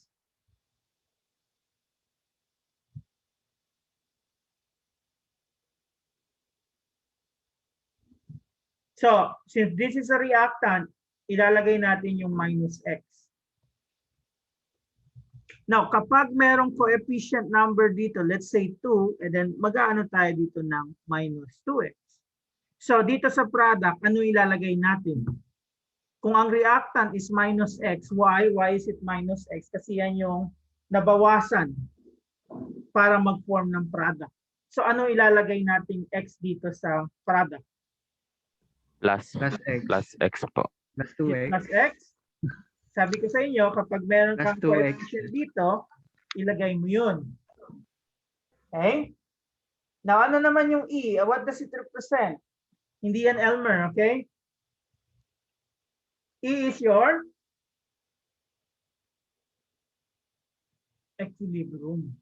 So since this is a reactant, ilalagay natin yung minus X. Now, kapag merong coefficient number dito, let's say 2, and then mag-aano tayo dito ng minus 2x. So, dito sa product, ano ilalagay natin? Kung ang reactant is minus x, why is it minus x? Kasi yan yung nabawasan para mag-form ng product. So, ano ilalagay nating x dito sa product? Plus X. plus X po. Plus 2x. Plus x. Sabi ko sa inyo, kapag meron Plus kang 2x. coefficient dito, ilagay mo yun. Okay? Now, ano naman yung E? What does it represent? Hindi yan Elmer, okay? E is your equilibrium.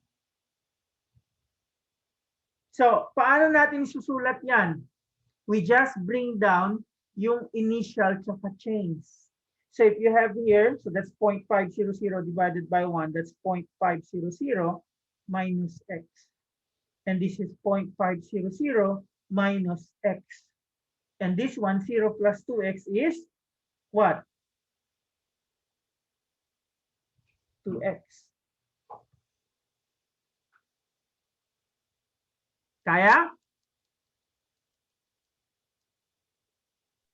So, paano natin susulat yan? We just bring down yung initial tsaka change. So if you have here, so that's 0.500 divided by 1, that's 0.500 minus x. And this is 0.500 minus x. And this one, 0 plus 2x is what? 2x. Kaya?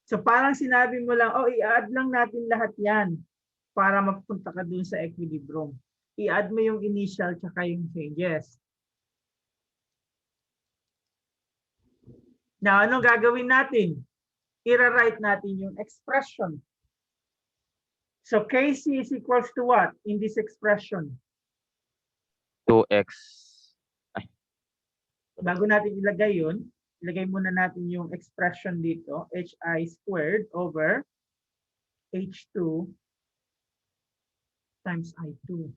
So parang sinabi mo lang, oh, i-add lang natin lahat yan para mapunta ka dun sa equilibrium. I-add mo yung initial tsaka yung changes. Now, anong gagawin natin? I-write natin yung expression. So Kc is equals to what in this expression? 2x. Bago natin ilagay yun, ilagay muna natin yung expression dito, hi squared over h2 times i2.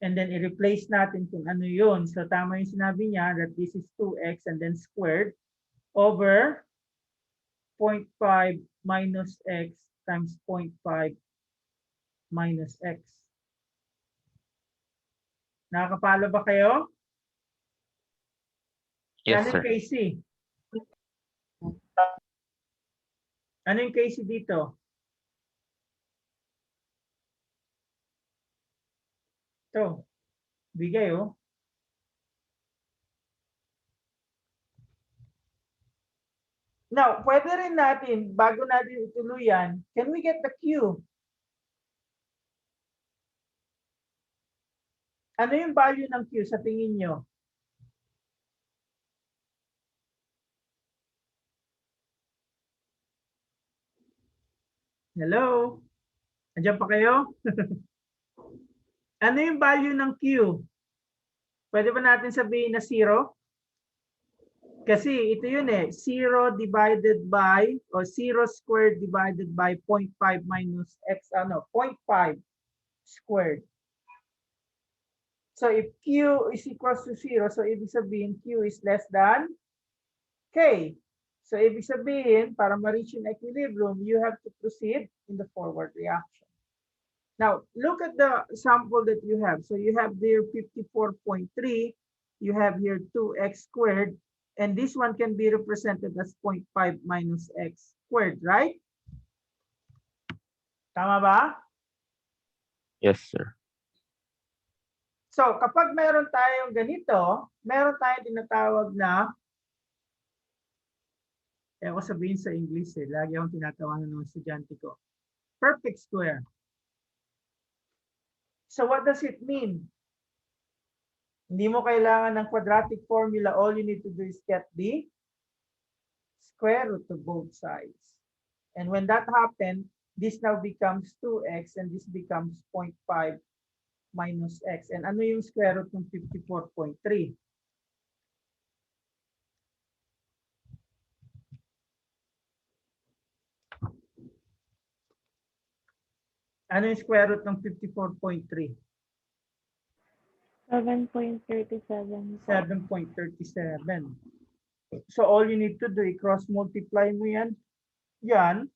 And then i-replace natin kung ano yun. So tama yung sinabi niya that this is 2x and then squared over 0.5 minus x times 0.5 minus x. Nakakapalo ba kayo? Yes, Ano sir. yung KC? Ano yung KC dito? Ito. Bigay, oh. Now, pwede rin natin, bago natin ituloy yan, can we get the Q? Ano yung value ng Q sa tingin nyo? Hello? Andiyan pa kayo? Ano yung value ng Q? Pwede ba natin sabihin na 0? Kasi ito yun eh, 0 divided by, or 0 squared divided by 0.5 minus x, 0.5 squared. So if Q is equals to 0, so ibig sabihin Q is less than K. So ibig sabihin, para ma-reach yung equilibrium, you have to proceed in the forward reaction. Now, look at the sample that you have. So you have there 54.3, you have here 2x squared, and this one can be represented as 0.5 minus x squared, right? Tama ba? Yes, sir. So kapag meron tayong ganito, meron tayong tinatawag na, ko sabihin sa English lagi akong tinatawanan ng estudyante ko, perfect square. So what does it mean? Hindi mo kailangan ng quadratic formula. All you need to do is get the square root of both sides. And when that happens, this now becomes 2x and this becomes 0.5 minus x. And ano yung square root ng 54.3? Ano yung square root ng 54.3? 7.37 po. 7.37. So all you need to do, i-cross multiply mo yan. Yan.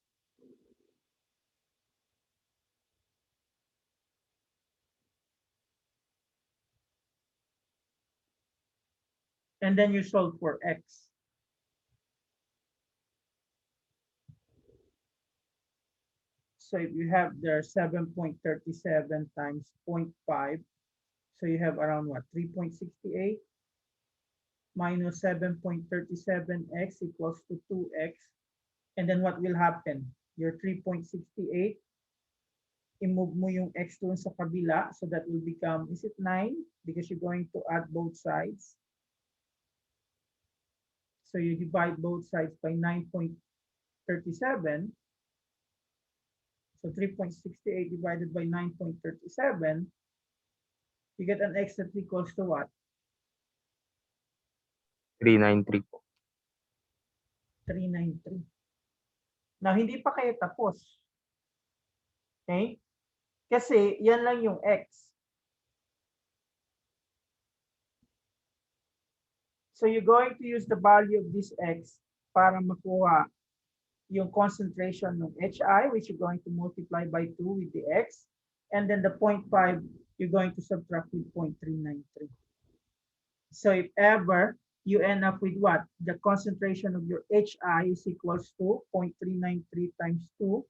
And then you solve for x. So if you have there 7.37 times 0.5, so you have around what? 3.68 minus 7.37x equals to 2x. And then what will happen? Your 3.68, i-move mo yung x doon sa kabila. So that will become, is it 9? Because you're going to add both sides. So you divide both sides by 9.37. So 3.68 divided by 9.37, you get an x that equals to what? 393 po. 393. Now, hindi pa kayo tapos. Okay? Kasi yan lang yung x. So you're going to use the value of this x para makuha yung concentration ng HI, which you're going to multiply by 2 with the x. And then the 0.5, you're going to subtract with 0.393. So if ever you end up with what? The concentration of your HI is equals to 0.393 times 2,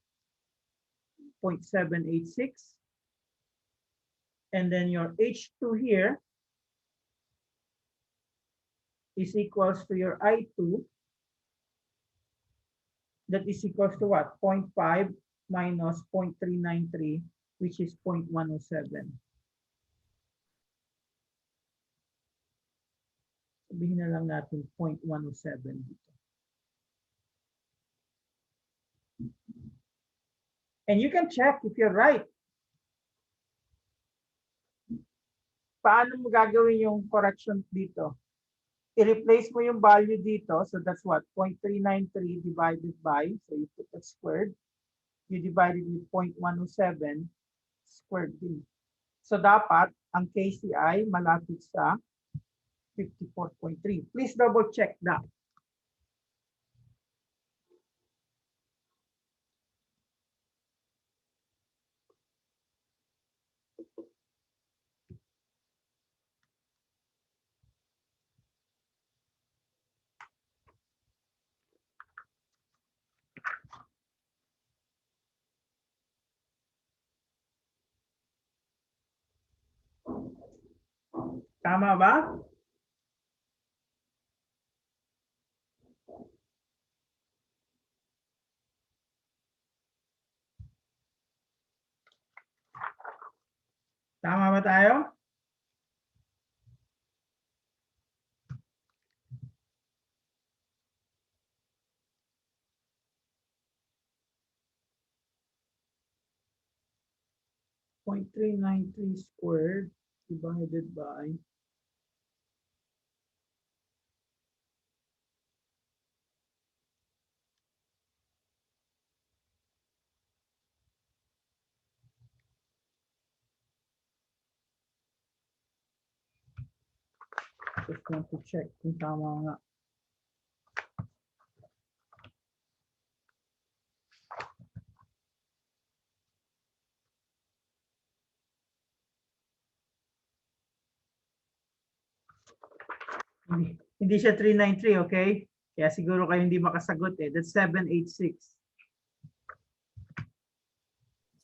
0.786. And then your H2 here is equals to your I2. That is equals to what? 0.5 minus 0.393, which is 0.107. Sabihin na lang natin 0.107 dito. And you can check if you're right. Paano mo gagawin yung correction dito? I-replace mo yung value dito. So that's what? 0.393 divided by, so you put that squared. You divide it with 0.107 squared din. So dapat, ang KCI malapit sa 54.3. Please double check that. Tama ba? Tama ba tayo? Point 393 squared divided by just want to check kung tama nga. Hindi siya 393, okay? Kaya siguro kayo hindi makasagot eh. That's 786.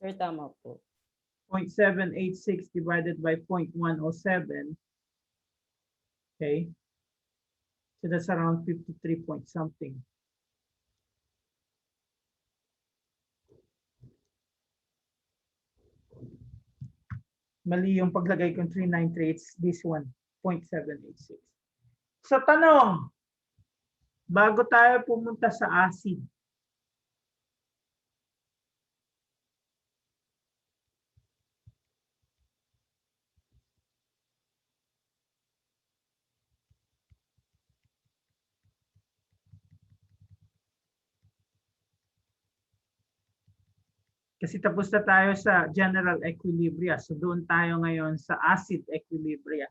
Sir, tama po. 0.786 divided by 0.107. Okay. So that's around 53 point something. Mali yung paglagay kong 393. It's this one, 0.786. So tanong, bago tayo pumunta sa acid, kasi tapos na tayo sa general equilibria. So doon tayo ngayon sa acid equilibria.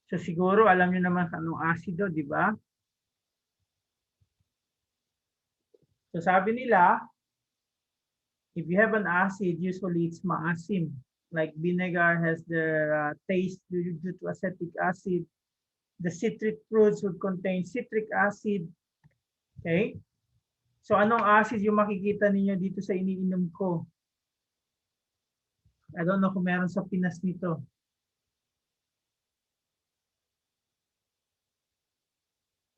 So siguro alam niyo naman anong acido, di ba? So sabi nila, if you have an acid, usually it's maasim. Like vinegar has the taste due to acetic acid. The citric fruits would contain citric acid. Okay? So anong acid yung makikita ninyo dito sa iniinom ko? I don't know kung meron sa Pinas nito.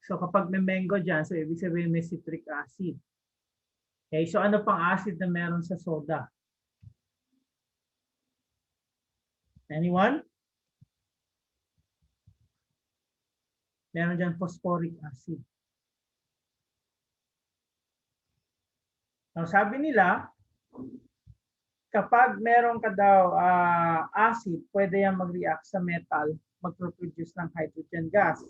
So kapag may mango dyan, so ibig sabihin may citric acid. Okay, so ano pang acid na meron sa soda? Anyone? Meron dyan phosphoric acid. Now, sabi nila, kapag meron ka daw acid, pwede yan mag-react sa metal, mag-produce ng hydrogen gas.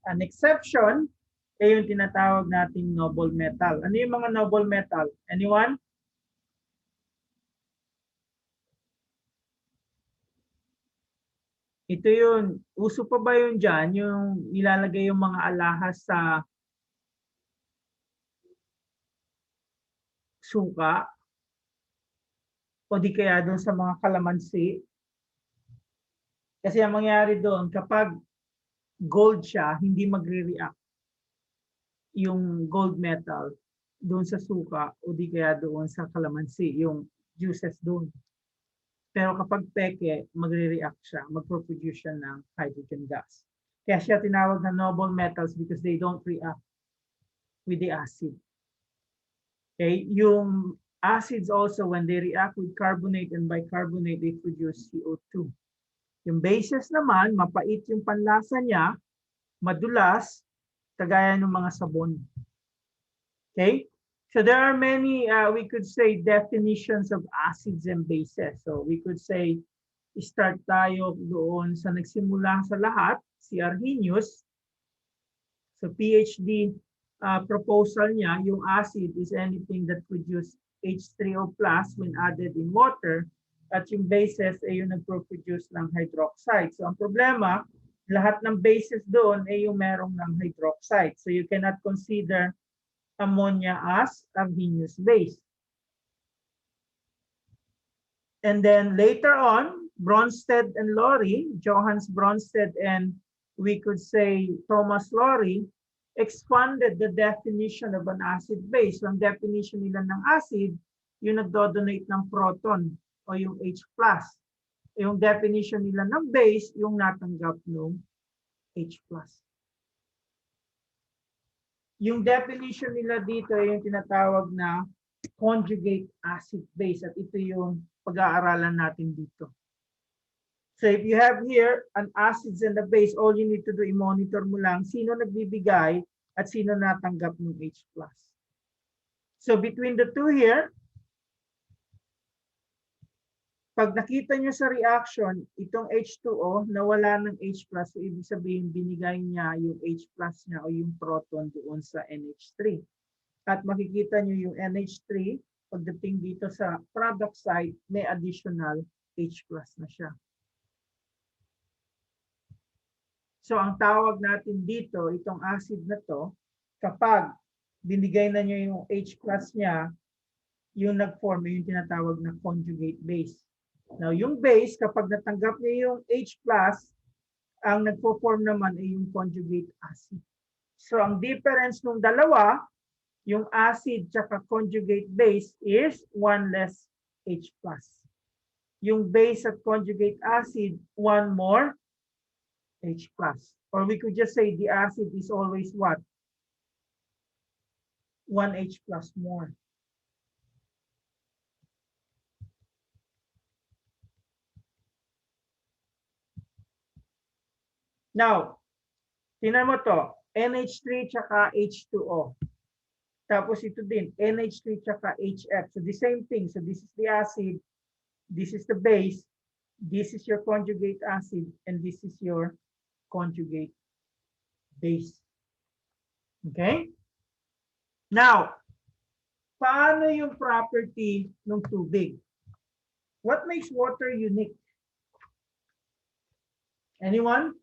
An exception ay yung tinatawag nating noble metal. Ano yung mga noble metal? Anyone? Ito yun. Uso pa ba yun dyan? Yung nilalagay yung mga alahas sa suka o di kaya doon sa mga kalamansi. Kasi ang mangyari doon, kapag gold siya, hindi magre-react yung gold metal doon sa suka o di kaya doon sa kalamansi, yung juices doon. Pero kapag peke, magre-react siya, magproduce siya ng hydrogen gas. Kaya siya tinawag na noble metals because they don't react with the acid. Okay, yung acids also, when they react with carbonate and bicarbonate, they produce CO2. Yung bases naman, mapait yung panlasa niya, madulas, kagaya ng mga sabon. Okay, so there are many, we could say, definitions of acids and bases. So we could say, start tayo doon sa nagsimula sa lahat, si Arrhenius. So PhD proposal niya, yung acid is anything that produce H3O plus when added in water, at yung bases ay yung nagpo-produce ng hydroxide. So ang problema, lahat ng bases doon ay yung merong ng hydroxide. So you cannot consider ammonia as Arrhenius base. And then later on, Bronsted and Lorry, Johannes Bronsted and we could say Thomas Lorry, expanded the definition of an acid base. So ang definition nila ng acid, yung nagdodonate ng proton o yung H+. Yung definition nila ng base, yung natanggap ng H+. Yung definition nila dito ay yung tinatawag na conjugate acid base at ito yung pag-aaralan natin dito. So if you have here an acids and a base, all you need to do, i-monitor mo lang sino nagbibigay at sino natanggap ng H+. So between the two here, pag nakita nyo sa reaction, itong H2O nawala ng H+, so ibig sabihin binigay niya yung H+ niya o yung proton doon sa NH3. At makikita nyo yung NH3, pagdating dito sa product side, may additional H+ na siya. So ang tawag natin dito, itong acid na to, kapag binigay na nyo yung H+ niya, yung nag-form yung tinatawag na conjugate base. Now yung base, kapag natanggap niya yung H+, ang nagpo-form naman ay yung conjugate acid. So ang difference ng dalawa, yung acid tsaka conjugate base is 1 less H plus. Yung base at conjugate acid, 1 more H plus. Or we could just say the acid is always what? 1 H plus more. Now, tinan mo to, NH3 tsaka H2O. Tapos ito din, NH3 tsaka HF. So the same thing. So this is the acid, this is the base, this is your conjugate acid, and this is your conjugate base. Okay? Now, paano yung property ng tubig? What makes water unique? Anyone?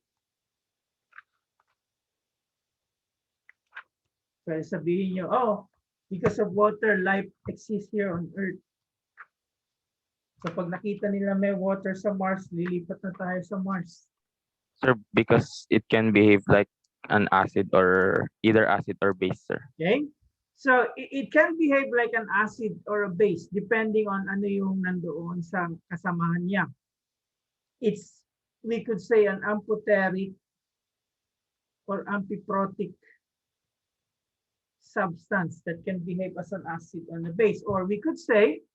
Pwede sabihin nyo, oh, because of water, life exists here on Earth. So pag nakita nila may water sa Mars, lilipat na tayo sa Mars. Sir, because it can behave like an acid or either acid or base, sir. Okay? So it can behave like an acid or a base depending on ano yung nandoon sa kasamahan niya. It's, we could say, an amphoteric or amphiprotic substance that can behave as an acid or a base. Or we could say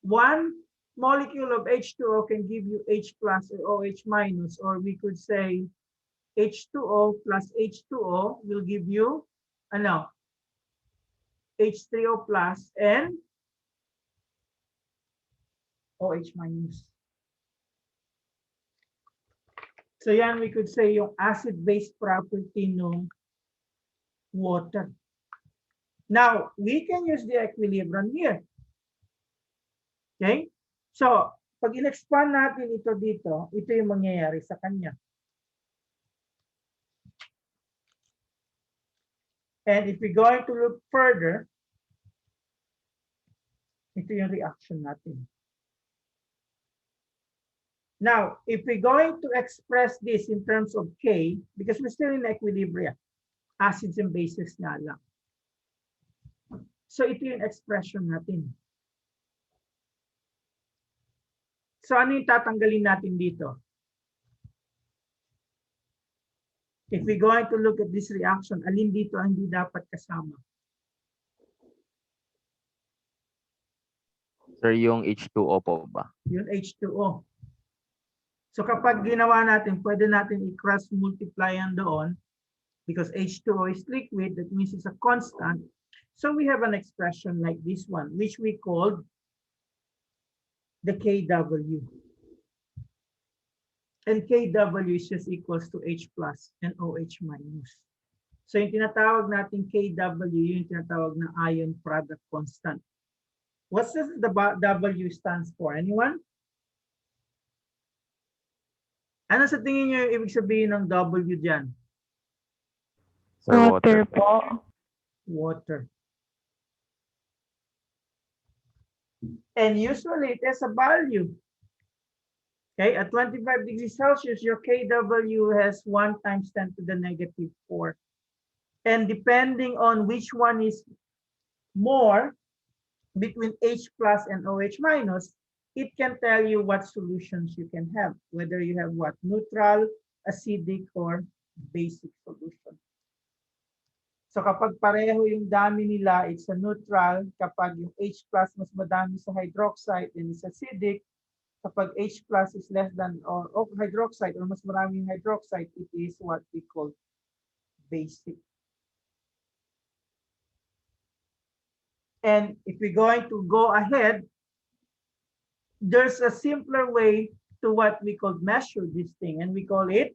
one molecule of H2O can give you H plus or OH minus, or we could say H2O plus H2O will give you ano, H3O plus and OH minus. So yan, we could say yung acid-base property ng water. Now, we can use the equilibrium here. Okay? So, pag in-expand natin ito dito, ito yung mangyayari sa kanya. And if we're going to look further, ito yung reaction natin. Now, if we're going to express this in terms of K, because we're still in equilibrium, acids and bases nga lang. So ito yung expression natin. So ano yung tatanggalin natin dito? If we're going to look at this reaction, alin dito ang hindi dapat kasama? Sir, yung H2O po ba? Yung H2O. So kapag ginawa natin, pwede natin i-cross multiply yan doon because H2O is liquid, that means it's a constant. So we have an expression like this one, which we called the KW. And KW is just equals to H plus and OH minus. So yung tinatawag natin KW, yung tinatawag na ion product constant. What does the W stands for? Anyone? Ano sa tingin nyo yung ibig sabihin ng W dyan? Sir, Water po. Water. And usually it has a value. Okay, at 25 degrees Celsius, your KW has 1 times 10 to the negative 4. And depending on which one is more between H plus and OH minus, it can tell you what solutions you can have, whether you have what, neutral, acidic, or basic solution. So kapag pareho yung dami nila, it's a neutral. Kapag yung H plus mas madami sa hydroxide, then it's acidic. Kapag H plus is less than or hydroxide or mas maraming hydroxide, it is what we call basic. And if we're going to go ahead, there's a simpler way to what we call measure this thing, and we call it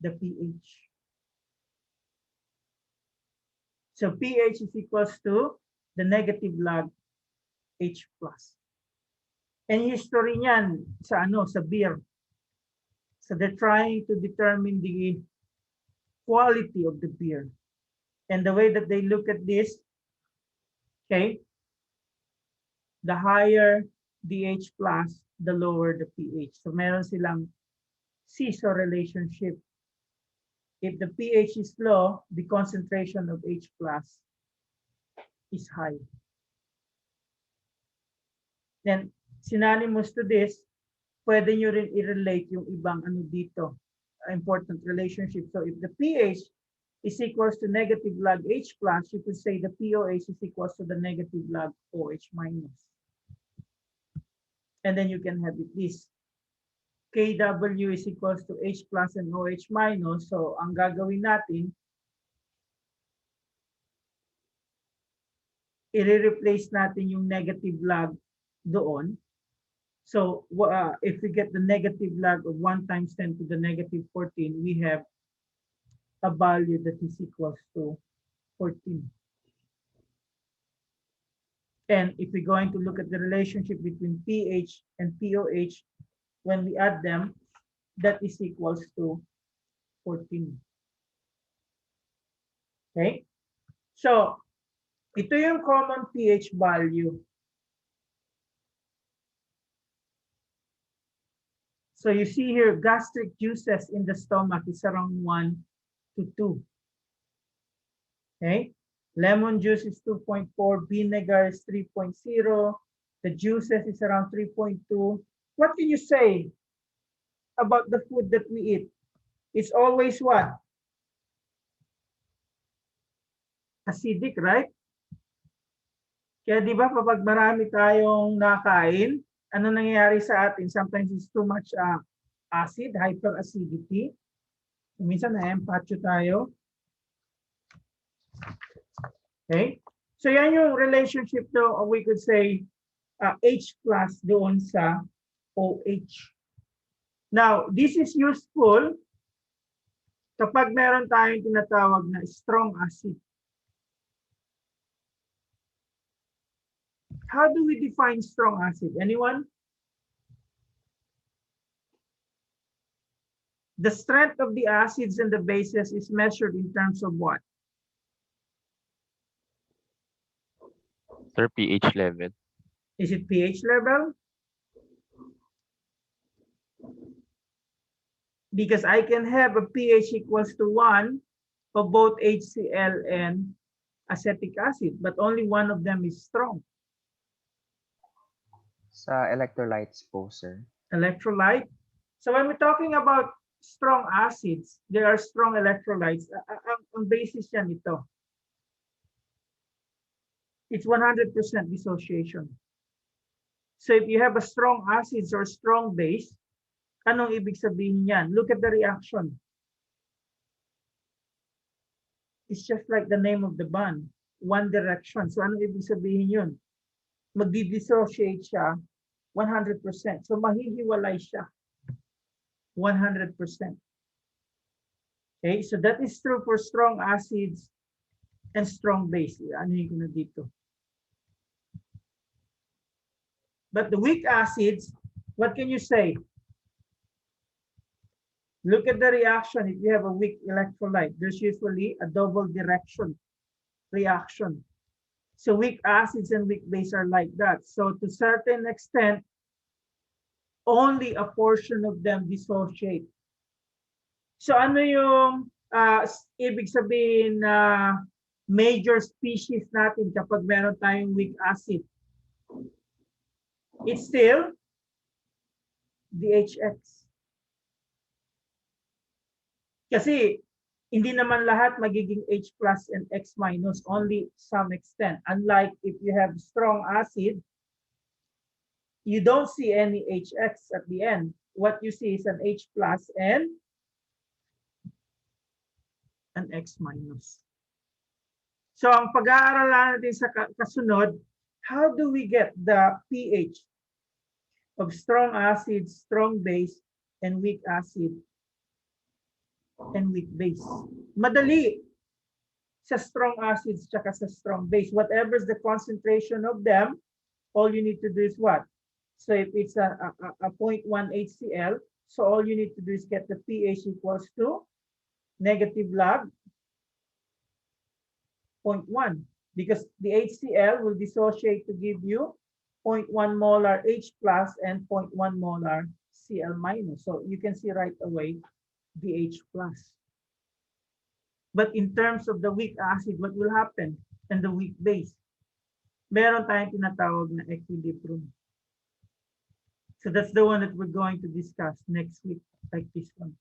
the pH. So pH is equals to the negative log H plus. And history niyan sa ano, sa beer. So they're trying to determine the quality of the beer. And the way that they look at this, okay, the higher the H plus, the lower the pH. So meron silang seesaw relationship. If the pH is low, the concentration of H plus is high. Then, synonymous to this, pwede nyo rin i-relate yung ibang ano dito, important relationship. So if the pH is equals to negative log H plus, you could say the POH is equals to the negative log OH minus. And then you can have it this. KW is equals to H plus and OH minus. So ang gagawin natin, i-replace natin yung negative log doon. So if we get the negative log of 1 times 10 to the negative 14, we have a value that is equals to 14. And if we're going to look at the relationship between pH and POH, when we add them, that is equals to 14. Okay? So, ito yung common pH value. So you see here, gastric juices in the stomach is around 1 to 2. Okay? Lemon juice is 2.4, vinegar is 3.0, the juices is around 3.2. What can you say about the food that we eat? It's always what? Acidic, right? Kaya di ba kapag marami tayong nakain, ano nangyayari sa atin? Sometimes it's too much acid, hyperacidity. Minsan na-empacho tayo. Okay? So yan yung relationship to, we could say, H plus doon sa OH. Now, this is useful kapag meron tayong tinatawag na strong acid. How do we define strong acid? Anyone? The strength of the acids and the bases is measured in terms of what? Sir, pH level. Is it pH level? Because I can have a pH equals to 1 of both HCl and acetic acid, but only one of them is strong. Sa electrolytes po, sir. Electrolyte. So when we're talking about strong acids, there are strong electrolytes. Ang basis yan ito. It's 100% dissociation. So if you have a strong acids or strong base, anong ibig sabihin yan? Look at the reaction. It's just like the name of the bond. One direction. So anong ibig sabihin yun? Magdi-dissociate siya 100%. So mahihiwalay siya 100%. Okay, so that is true for strong acids and strong base. Ano yung na dito? But the weak acids, what can you say? Look at the reaction. If you have a weak electrolyte, there's usually a double direction reaction. So weak acids and weak base are like that. So to a certain extent, only a portion of them dissociate. So ano yung ibig sabihin na major species natin kapag meron tayong weak acid? It's still DHX. Kasi hindi naman lahat magiging H plus and X minus, only some extent. Unlike if you have strong acid, you don't see any HX at the end. What you see is an H plus and an X minus. So ang pag-aaralan natin sa kasunod, how do we get the pH of strong acid, strong base, and weak acid and weak base? Madali sa strong acids tsaka sa strong base. Whatever is the concentration of them, all you need to do is what? So if it's a 0.1 HCl, so all you need to do is get the pH equals to negative log 0.1, because the HCl will dissociate to give you 0.1 molar H plus and 0.1 molar Cl minus. So you can see right away the H plus. But in terms of the weak acid, what will happen? And the weak base? Meron tayong tinatawag na equilibrium. So that's the one that we're going to discuss next week, like this one.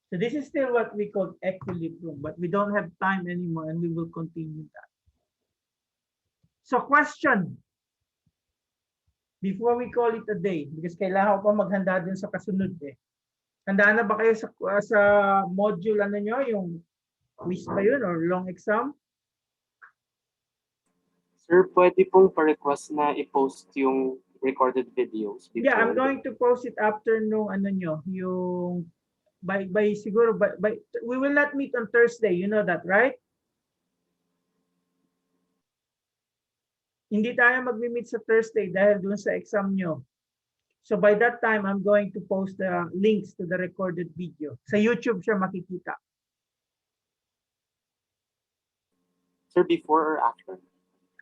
So this is still what we call equilibrium, but we don't have time anymore and we will continue that. So question, before we call it a day, because kailangan ko pa maghanda din sa kasunod eh. Handa na ba kayo sa module ano nyo, yung quiz ba yun or long exam? Sir, pwede pong pa-request na i-post yung recorded videos before. Yeah, I'm going to post it after nung ano nyo, yung by siguro by we will not meet on Thursday, you know that, right? Hindi tayo magmi-meet sa Thursday dahil dun sa exam nyo. So by that time, I'm going to post the links to the recorded video. Sa YouTube siya makikita. Sir, before or after?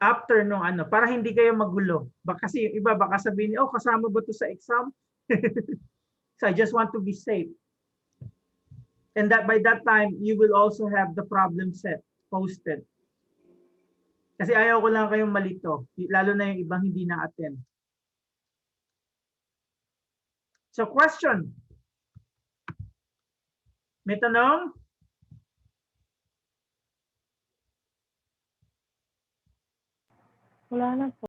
After nung ano, para hindi kayo magulo. Kasi yung iba baka sabihin, oh, kasama ba to sa exam? So I just want to be safe. And that by that time, you will also have the problem set posted. Kasi ayaw ko lang kayong malito, lalo na yung ibang hindi na-attend. So question. May tanong? Wala na po.